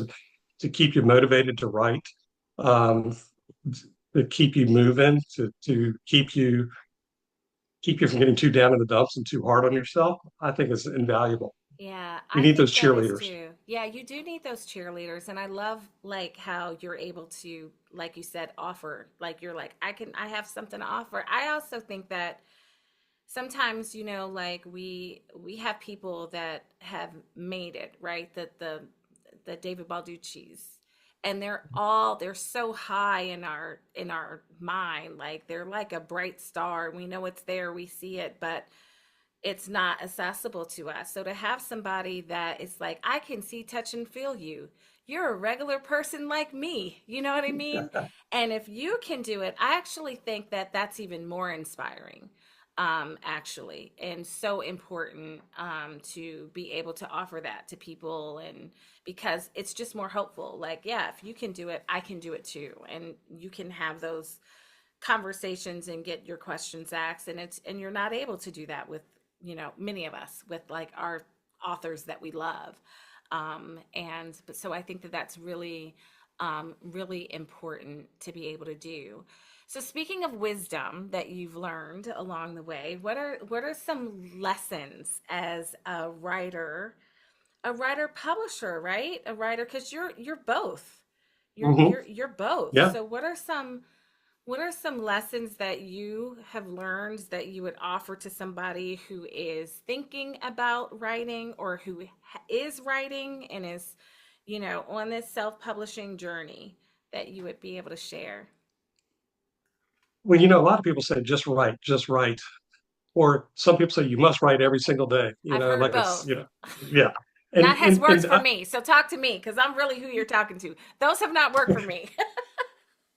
to keep you motivated to write, um, to keep you moving, to keep you from getting too down in the dumps and too hard on yourself, I think is invaluable. Yeah, You I need those think that is cheerleaders. too. Yeah, you do need those cheerleaders, and I love like how you're able to, like you said, offer. Like you're like, I have something to offer. I also think that sometimes, like we have people that have made it, right? The David Balducci's, and they're so high in our mind, like they're like a bright star. We know it's there, we see it, but it's not accessible to us. So to have somebody that is like, I can see, touch, and feel you. You're a regular person like me. You know what I mean? And if you can do it, I actually think that that's even more inspiring, actually, and so important to be able to offer that to people. And because it's just more helpful. Like, yeah, if you can do it, I can do it too. And you can have those conversations and get your questions asked, and you're not able to do that with many of us with like our authors that we love, and but so I think that that's really really important to be able to do. So speaking of wisdom that you've learned along the way, what are some lessons as a writer publisher, right? A writer, because you're both, Hmm. you're both. Yeah. So what are some lessons that you have learned that you would offer to somebody who is thinking about writing or who is writing and is, on this self-publishing journey that you would be able to share? Well, a lot of people say just write. Or some people say you must write every single day, I've heard like it's, both. yeah. That And, has and, worked and for me. So talk to me because I'm really who you're talking to. Those have not worked for me.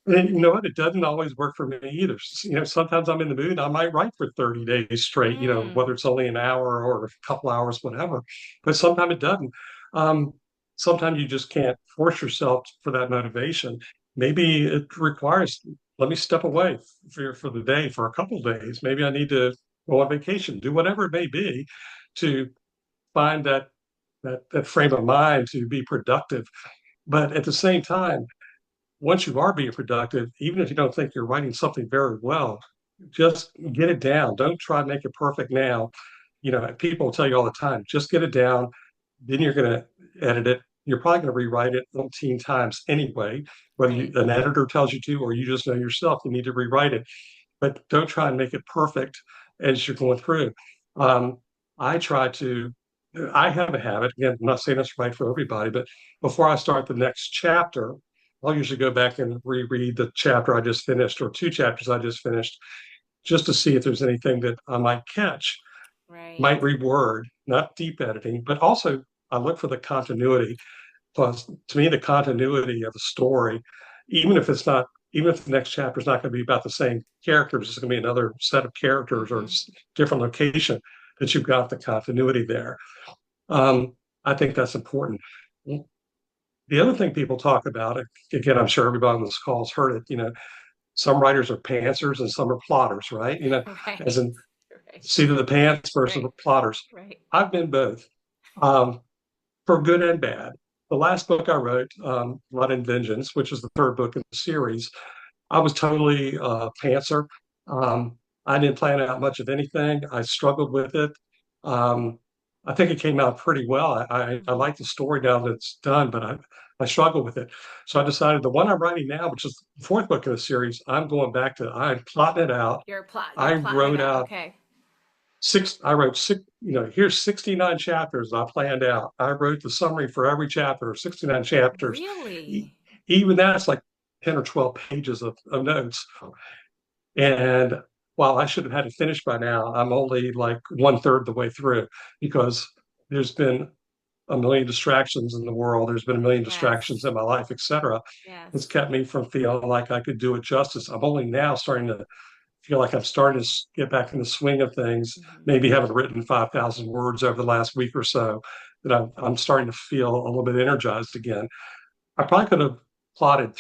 And you know what? It doesn't always work for me either. Sometimes I'm in the mood. I might write for 30 days straight, Mm, whether it's only an hour or a couple hours, whatever. But sometimes it doesn't. Um, sometimes you just can't force yourself for that motivation. Maybe it requires, let me step away for the day for a couple of days. Maybe I need to go on vacation, do whatever it may be to find that frame of mind to be productive. But at the same time, once you are being productive, even if you don't think you're writing something very well, just get it down. Don't try to make it perfect now. People tell you all the time, just get it down. Then you're going to edit it. You're probably going to rewrite it 15 times anyway, whether Right. an editor tells you to, or you just know yourself you need to rewrite it. But don't try and make it perfect as you're going through. Um, I try to, I have a habit, again, I'm not saying that's right for everybody, but before I start the next chapter, I'll usually go back and reread the chapter I just finished or two chapters I just finished just to see if there's anything that I might catch, Right. might reword, not deep editing, but also I look for the continuity. Plus, to me, the continuity of the story, even if it's not, even if the next chapter is not going to be about the same characters, it's going to be another set of characters or Mm-hmm. different location, that you've got the continuity there. Um, I think that's important. The other thing people talk about, again, I'm sure everybody on this call has heard it, some writers are pantsers and some are plotters, right? As Right. in Right. seat of the pants versus Right. the plotters. Right. I've been both. Um, for good and bad. The last book I wrote, Blood and Vengeance, which is the third book in the series, I was totally pantser. I didn't plan out much of anything. I struggled with it. Um, I think it came out pretty well. I Mm-hmm. like the story now that it's done, but I struggle with it. So I decided the one I'm writing now, which is the fourth book in the series, I'm plotting it out. You're I plotting it wrote out. out Okay. I wrote six, here's 69 chapters I planned out. I wrote the summary for every chapter, 69 chapters. E- Really? Even that's like 10 or 12 pages of notes. And while I should have had it finished by now, I'm only like one third the way through because there's been a million distractions in the world. There's been a million distractions Yes. in my life, etc. It's Yes. kept me from feeling like I could do it justice. I'm only now starting to feel like I'm starting to get back in the swing of things. Mm-hmm. Maybe haven't written 5,000 words over the last week or so, that I'm starting to feel a little bit energized again. I probably could have plotted,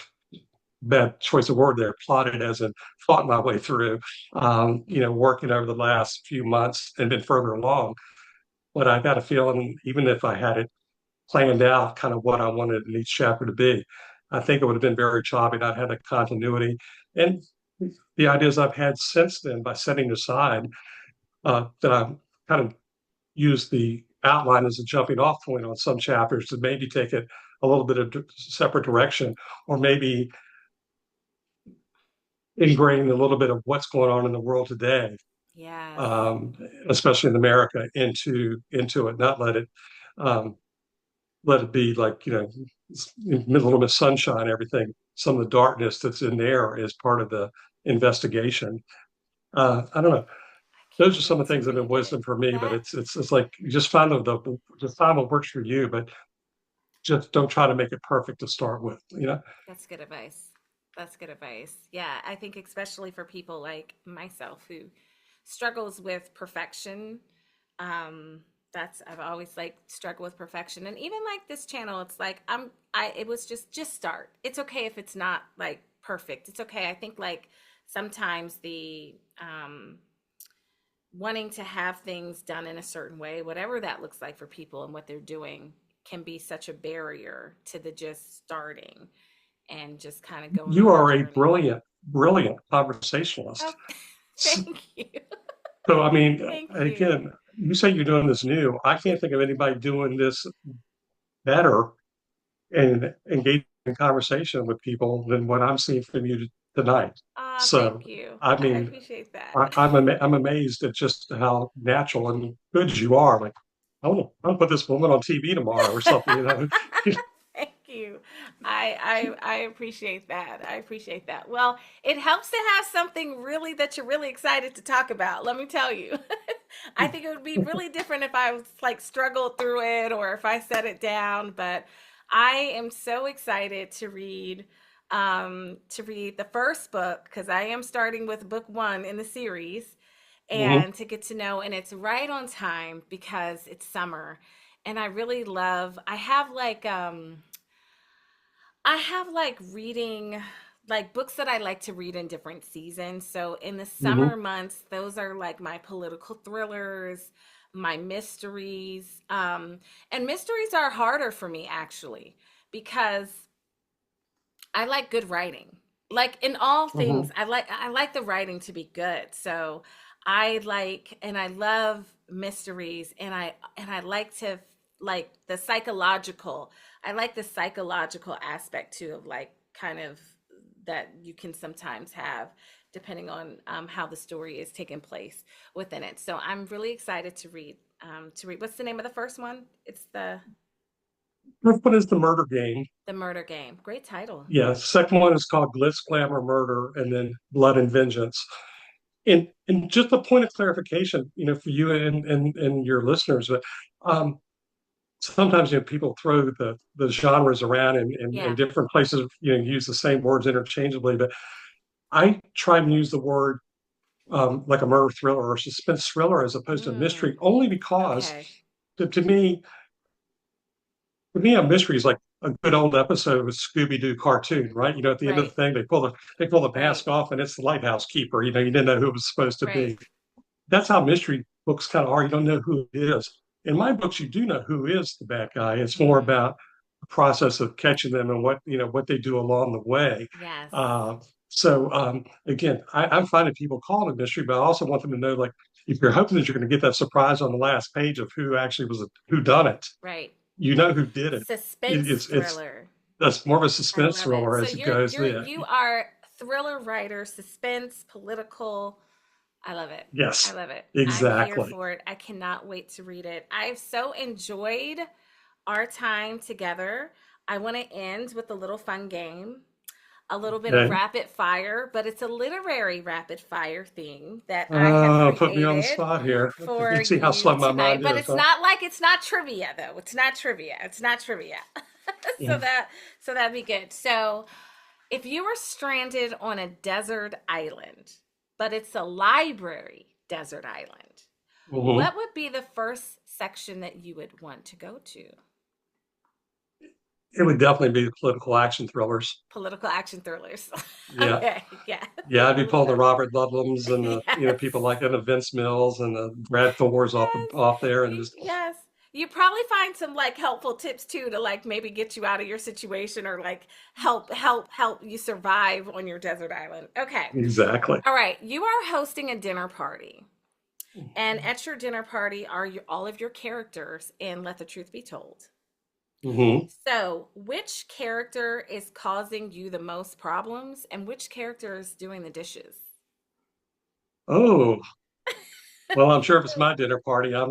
bad choice of word there, plotted as in fought my way through, working over the last few months and been further along. But I got a feeling, even if I had it planned out kind of what I wanted in each chapter to be, I think it would have been very choppy, not had the continuity. And the ideas I've had since then by setting aside that I've kind of used the outline as a jumping off point on some chapters to maybe take it a little bit of separate direction, or maybe ingrain a little bit of what's going on in the world today, Yes. um, especially in America, into it, not um, let it be like little bit of sunshine, everything. Some of the darkness that's in there is part of the investigation. I don't know. I Those are can't some wait of the to things that have been read it. wisdom for me, but That it's like you just find just find what works for you, but just don't try to make it perfect to start with. that's good advice. That's good advice. Yeah, I think especially for people like myself who struggles with perfection. Um, that's I've always like struggled with perfection, and even like this channel, it's like I it was just start. It's okay if it's not like perfect. It's okay. I think like sometimes the wanting to have things done in a certain way, whatever that looks like for people and what they're doing, can be such a barrier to the just starting and just kind of going You on the are a journey. brilliant Oh, conversationalist. thank you. So, I mean, Thank you. again, you say you're doing this new. I can't think of anybody doing this better and engaging in conversation with people than what I'm seeing from you tonight. Ah, So, thank you. I I mean, appreciate that. I'm amazed at just how natural and good you are. Like, I want to put this woman on TV tomorrow or something. Thank you. I appreciate that. I appreciate that. Well, it helps to have something really that you're really excited to talk about. Let me tell you. I think it would be really different if I was like struggled through it or if I set it down, but I am so excited to read the first book because I am starting with book 1 in the series Mhm. and to get to know, and it's right on time because it's summer and I really love. I have like reading like books that I like to read in different seasons. So in the Hmm. summer months, those are like my political thrillers, my mysteries. And mysteries are harder for me actually because I like good writing. Like in all Hmm. things, I like the writing to be good. So I like and I love mysteries and I like to like the psychological. I like the psychological aspect too of like kind of that you can sometimes have depending on how the story is taking place within it. So I'm really excited to read. What's the name of the first one? It's What is the murder game? the Murder Game. Great title. Yeah, second one is called Glitz, Glamour.Murder, and then Blood and Vengeance. And just a point of clarification, for you and your listeners, but um, sometimes people throw the genres around in Yeah. different places, use the same words interchangeably. But I try and use the word like a murder thriller or suspense thriller as opposed to a Mm, mystery, only because okay. to me, a mystery is like a good old episode of a Scooby-Doo cartoon, right? At the end of the Right. thing, they pull the Right. mask off, and it's the lighthouse keeper. You didn't know who it was supposed to Right. be. That's how mystery books kind of are. You don't know who it is. In my books, you do know who is the bad guy. It's more Mm, about the process of catching them and what they do along the way. yes. Uh, so again, I'm fine if people call it a mystery, but I also want them to know, like, if you're hoping that you're going to get that surprise on the last page of who actually who done it, Right. who did it. Suspense It's thriller. that's more of a I suspense love it. thriller So as it you're goes you're there. you are thriller writer, suspense, political. I love it. I Yes, love it. I'm here exactly. for it. I cannot wait to read it. I've so enjoyed our time together. I want to end with a little fun game, a little bit of Okay. rapid fire, but it's a literary rapid fire thing that I have Put me on the created spot here. for You see how you slow my tonight. mind But is, it's huh? not like it's not trivia though. It's not trivia. It's not trivia. Yeah. so that so that'd be good. So if you were stranded on a desert island, but it's a library desert island, Mhm. what would be the first section that you would want to go to? It would definitely be the political action thrillers. Political action thrillers. Yeah. Okay, yeah. Yeah, I'd I be love pulling the that. Robert Ludlums and the Yes. people like the Vince Mills and the Brad Thors Yes. off there and just Yes. You probably find some like helpful tips too to like maybe get you out of your situation or like help you survive on your desert island. Okay. exactly. All right, you are hosting a dinner party. And at your dinner party are all of your characters in Let the Truth Be Told. Hmm. So, which character is causing you the most problems and which character is doing the dishes? Oh, well, I'm sure if it's my dinner party, I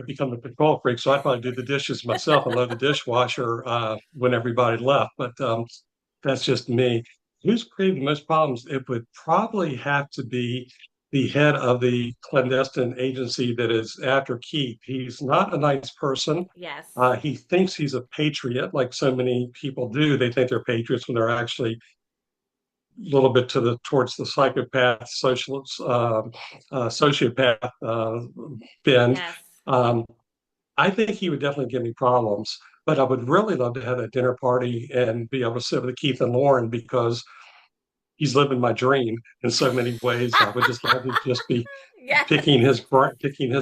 become a control freak, so I'd probably do the dishes myself and load the dishwasher when everybody left. But that's just me. Who's creating the most problems? It would probably have to be the head of the clandestine agency that is after Keith. He's not a nice person. Yes. He thinks he's a patriot, like so many people do. They think they're patriots when they're actually a little bit towards the psychopath, sociopath bend. Yes. Um, I think he would definitely give me problems, but I would really love to have a dinner party and be able to sit with Keith and Lauren because he's living my dream in so many ways. I would just love to just be Yes. picking his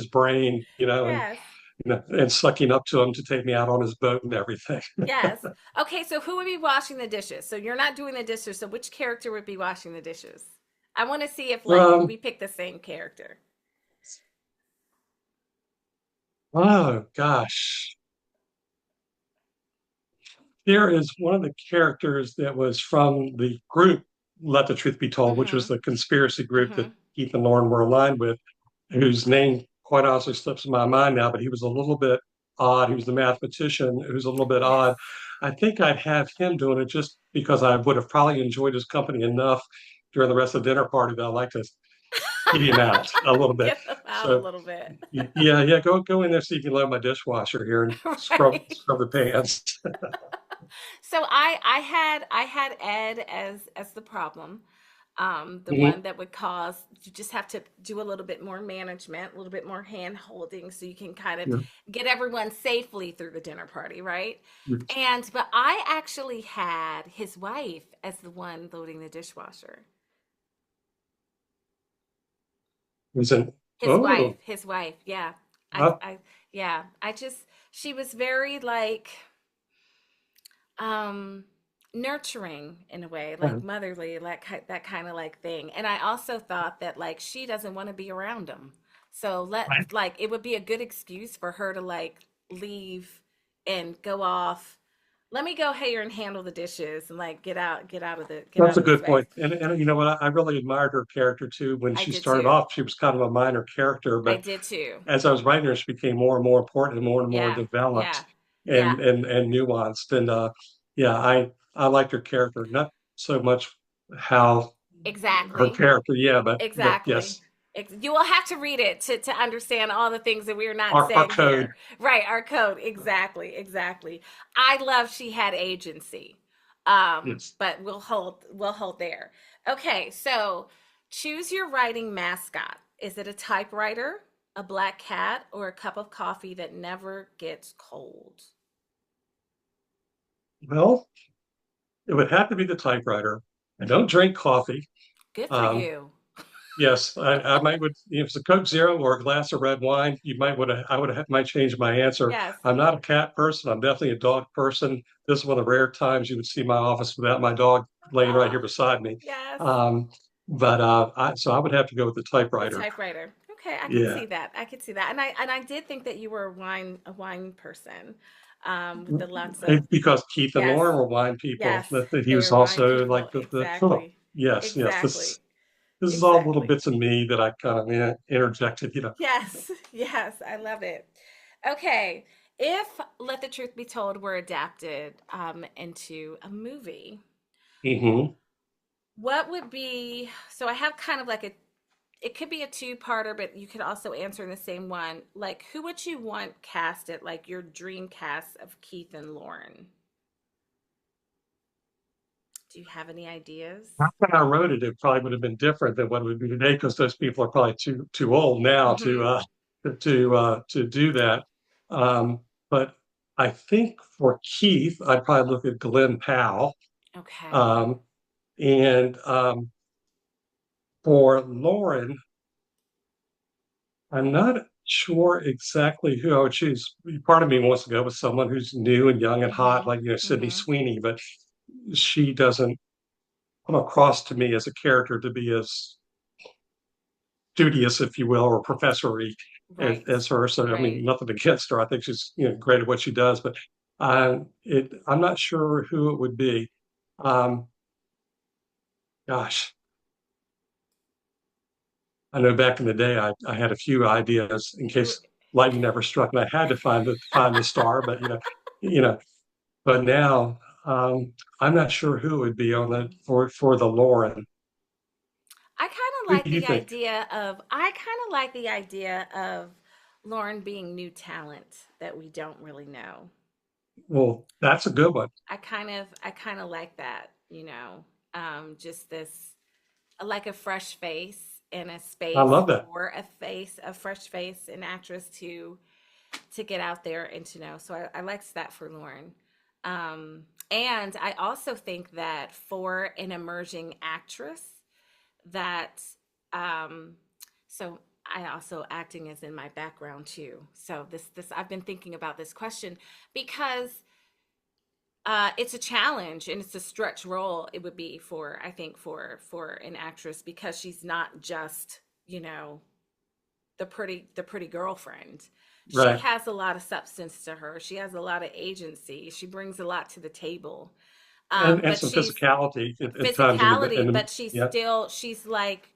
brain, Yes. and sucking up to him to take me out on his boat and everything. Yes. Okay, so who would be washing the dishes? So you're not doing the dishes, so which character would be washing the dishes? I want to see if like Um, we pick the same character. oh gosh, there is one of the characters that was from the group Let the Truth Be Told, which was Mhm. the conspiracy group that Mhm. Keith and Lauren were aligned with, whose name quite honestly slips my mind now, but he was a little bit odd. He was the mathematician who's a little bit Yes. odd. I think I'd have him doing it just because I would have probably enjoyed his company enough during the rest of the dinner party that I like to get him out a little bit. Get them out a So little bit. yeah, go in there so you can load my dishwasher here and Right. scrub the pans. So I had Ed as the problem. The Mhm. one that would cause you just have to do a little bit more management, a little bit more hand holding so you can kind of Yeah. get everyone safely through the dinner party, right? Yes. But I actually had his wife as the one loading the dishwasher. Was it? Oh, His wife, yeah. uh, I yeah, I just she was very like um nurturing in a way, like motherly, like that kind of like thing. And I also thought that like she doesn't want to be around him. So right. like it would be a good excuse for her to like leave and go off. Let me go here and handle the dishes and like get That's out a of the good space. point. And you know what? I really admired her character too. When I she did started too. off, she was kind of a minor character, I but did too. as I was writing her, she became more and more important and more Yeah. developed Yeah. Yeah. and nuanced. And yeah, I liked her character, not so much how her Exactly. character, yeah, but Exactly. yes, You will have to read it to understand all the things that we're not our saying code. here. Right, our code. Exactly, exactly. I love she had agency. Yes. But we'll hold there. Okay, so choose your writing mascot. Is it a typewriter, a black cat, or a cup of coffee that never gets cold? Well, it would have to be the typewriter. I don't drink coffee. Good for Um, you. Yes, I might would if it's a Coke Zero or a glass of red wine, you might would have I would have might change my answer. Yes. I'm not a cat person. I'm definitely a dog person. This is one of the rare times you would see my office without my dog laying right Oh, here beside me. yes. Um, but so I would have to go with the The typewriter. typewriter. Okay, I could Yeah, see that. I could see that. And I did think that you were a wine person. With the lots of Because Keith and yes, Lauren were wine people. yes, That he they was were wine also people. like the oh, Exactly. yes. Exactly. This is all little Exactly. bits of me that I kind of interjected. Yes. Yes, I love it. Okay. If Let the Truth Be Told were adapted into a movie, Hmm. what would be so I have kind of like a it could be a two-parter, but you could also answer in the same one. Like, who would you want casted, like your dream cast of Keith and Lauren? Do you have any ideas? When I wrote it, it probably would have been different than what it would be today because those people are probably too old now Mm-hmm. to do that. But I think for Keith, I'd probably look at Glenn Powell, Okay. um, and for Lauren, I'm not sure exactly who I would choose. Part of me wants to go with someone who's new and young and hot, Mm-hmm. like Sydney Mm-hmm. Sweeney, but she doesn't come across to me as a character to be as studious, if you will, or professory Right. as her. So, I mean, Right. nothing against her. I think she's great at what she does, but I'm not sure who it would be. Um, Gosh, I know back in the day, I had a few ideas in Who case lightning never struck, and I had to find the star. But you know. But now, I'm not sure who it would be on the for the Lauren. I kind of Who like do you the think? idea of I kind of like the idea of Lauren being new talent that we don't really know. Well, that's a good one. I kind of like that, just this like a fresh face in a I space love that. for a fresh face, an actress to get out there and to know. So I liked that for Lauren. And I also think that for an emerging actress, that um, so I also acting is in my background too. So this I've been thinking about this question because it's a challenge and it's a stretch role. It would be for I think for an actress because she's not just the pretty girlfriend. She Right. has a lot of substance to her. She has a lot of agency. She brings a lot to the table. And But some she's physicality at times physicality, in the but yeah. she's like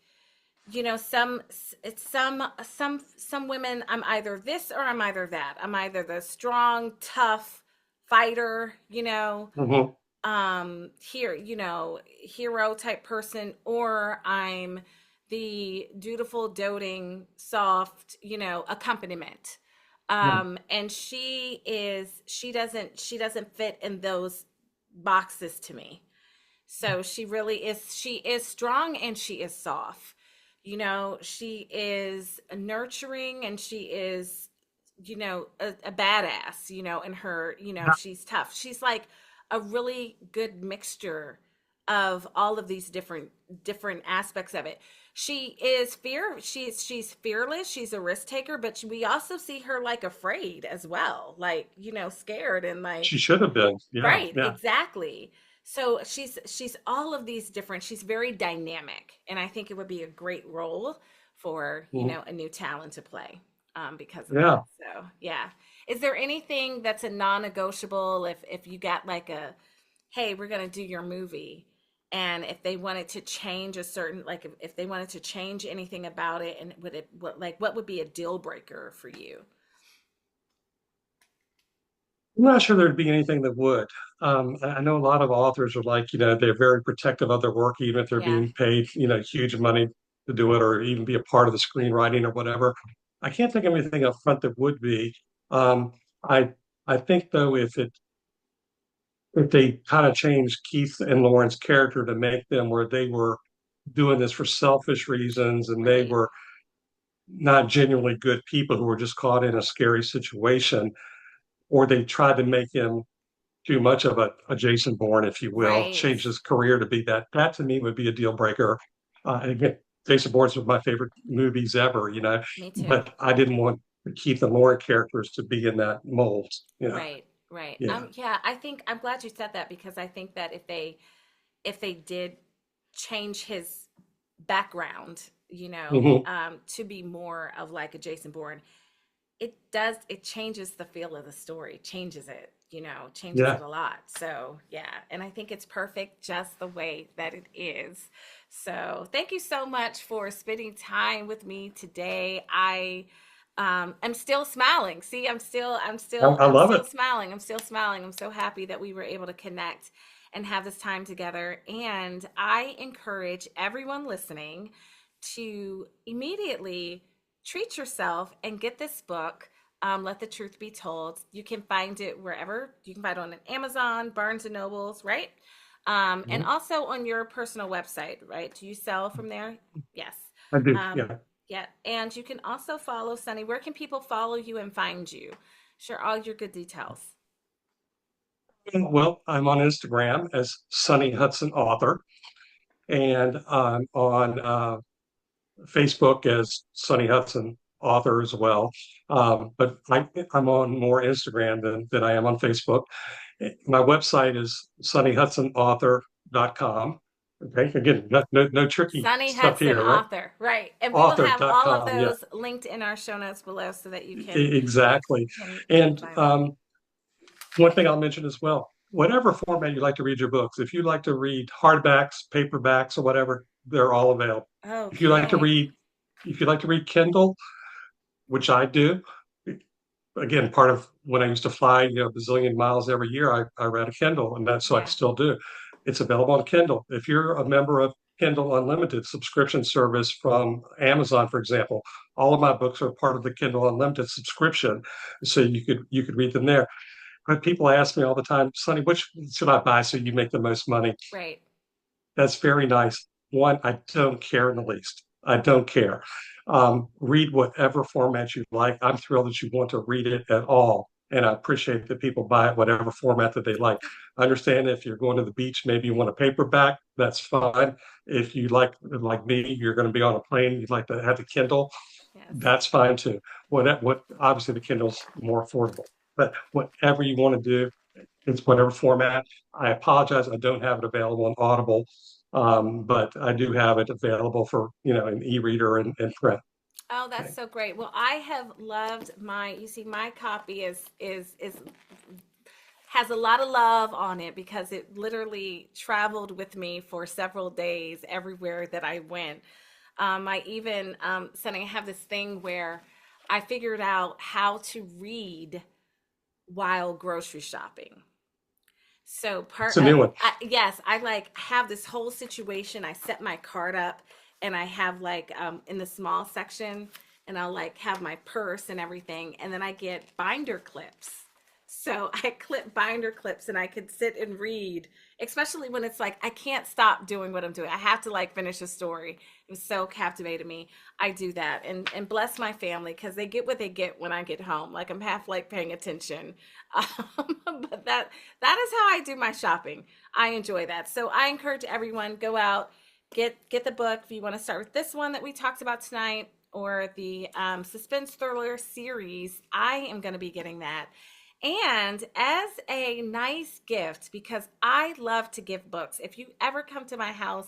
some women. I'm either this or I'm either that. I'm either the strong, tough fighter, Hmm. here, hero type person, or I'm the dutiful, doting, soft, accompaniment. And she doesn't fit in those boxes to me. So she really is, she is strong and she is soft. She is nurturing and she is, a badass, and her, she's tough. She's like a really good mixture of all of these different aspects of it. She's fearless, she's a risk taker, but we also see her like afraid as well, like, scared and like. She should have been. Yeah, Right, yeah. exactly. So she's all of these different, she's very dynamic, and I think it would be a great role for, Mhm. a new talent to play because of Yeah. that. So, yeah. Is there anything that's a non-negotiable if you got like a, hey, we're going to do your movie, and if they wanted to change a certain, like if they wanted to change anything about it, and what would be a deal breaker for you? I'm not sure there'd be anything that would. I know a lot of authors are like, they're very protective of their work, even if they're Yeah, being paid, huge money to do it or even be a part of the screenwriting or whatever. I can't think of anything up front that would be. Um, I I think though, if they kind of changed Keith and Lauren's character to make them where they were doing this for selfish reasons and they right, were not genuinely good people who were just caught in a scary situation, or they tried to make him too much of a Jason Bourne, if you will, right. change his career to be that. That to me would be a deal breaker. And again, Jason Bourne's one of my favorite movies ever, Me too. but I didn't want the Keith and Lauren characters to be in that mold. Right, right. Yeah. Yeah, I think I'm glad you said that because I think that if they did change his background, Hmm. to be more of like a Jason Bourne, it changes the feel of the story, changes it, changes it Yeah. a lot. So yeah, and I think it's perfect just the way that it is. So thank you so much for spending time with me today. I'm still smiling. See, I I'm love it. still smiling. I'm still smiling. I'm so happy that we were able to connect and have this time together. And I encourage everyone listening to immediately treat yourself and get this book. Let the truth be told. You can find it wherever. You can find it on Amazon, Barnes and Nobles, right? And Mhm. also on your personal website, right? Do you sell from there? Yes. I do. Um, Yeah. yeah. And you can also follow Sunny. Where can people follow you and find you? Share all your good details. Well, I'm on Instagram as Sonny Hudson author, and I'm on Facebook as Sonny Hudson author as well. But I'm on more Instagram than I am on Facebook. My website is sonnyhudsonauthor.com. Okay, again, no tricky Sunny stuff Hudson, here, right? author. Right. And we will have all of Author.com, yeah, those linked in our show notes below so that you can exactly. can And find them. one thing I'll mention as well, whatever format you like to read your books, if you like to read hardbacks, paperbacks, or whatever, they're all available. If you like to Okay. read, if you like to read Kindle, which I do, again, part of when I used to fly, a bazillion miles every year, I read a Kindle, and that's so I Yeah. still do. It's available on Kindle. If you're a member of Kindle Unlimited subscription service from Amazon, for example, all of my books are part of the Kindle Unlimited subscription, so you could read them there. But people ask me all the time, Sonny, which should I buy so you make the most money? Right. That's very nice. One, I don't care in the least. I don't care. Read whatever format you like. I'm thrilled that you want to read it at all. And I appreciate that people buy it whatever format that they like. I understand if you're going to the beach, maybe you want a paperback, that's fine. If you like me, you're going to be on a plane, you'd like to have the Kindle, Yes. that's fine too. What obviously the Kindle's more affordable, but whatever you want to do, it's whatever format. I apologize, I don't have it available on Audible, but I do have it available for an e-reader and print. Oh, that's Okay. so great. Well, I have loved you see, my copy is has a lot of love on it because it literally traveled with me for several days everywhere that I went. I even said I have this thing where I figured out how to read while grocery shopping. So It's a new one. yes, I like have this whole situation. I set my cart up and I have like in the small section and I'll like have my purse and everything and then I get binder clips So I clip binder clips and I could sit and read, especially when it's like I can't stop doing what I'm doing. I have to like finish a story. It was so captivated me. I do that and bless my family because they get what they get when I get home. Like I'm half like paying attention. But that is how I do my shopping. I enjoy that. So I encourage everyone go out, get the book if you want to start with this one that we talked about tonight or the suspense thriller series. I am going to be getting that. And as a nice gift, because I love to give books, if you ever come to my house,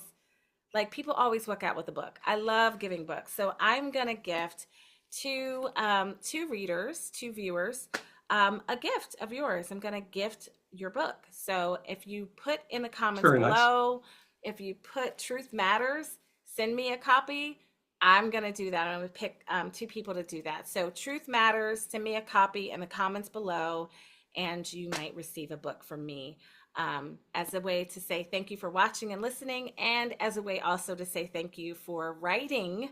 like people always walk out with a book. I love giving books. So I'm going to gift two readers, two viewers, a gift of yours. I'm going to gift your book. So if you put in the comments Very nice. below, if you put Truth Matters, send me a copy. I'm going to do that. I'm going to pick two people to do that. So Truth Matters, send me a copy in the comments below, and you might receive a book from me as a way to say thank you for watching and listening, and as a way also to say thank you for writing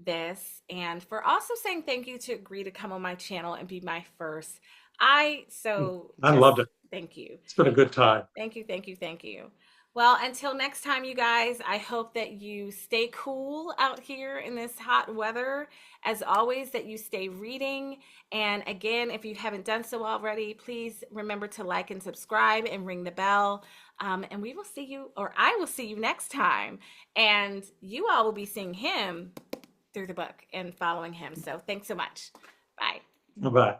this, and for also saying thank you to agree to come on my channel and be my first. I I just loved it. thank you. It's been a good time. Thank you, thank you, thank you. Well, until next time, you guys, I hope that you stay cool out here in this hot weather. As always, that you stay reading. And again, if you haven't done so already, please remember to like and subscribe and ring the bell. And we will see you, or I will see you next time. And you all will be seeing him through the book and following him. So thanks so much. Bye. Bye-bye.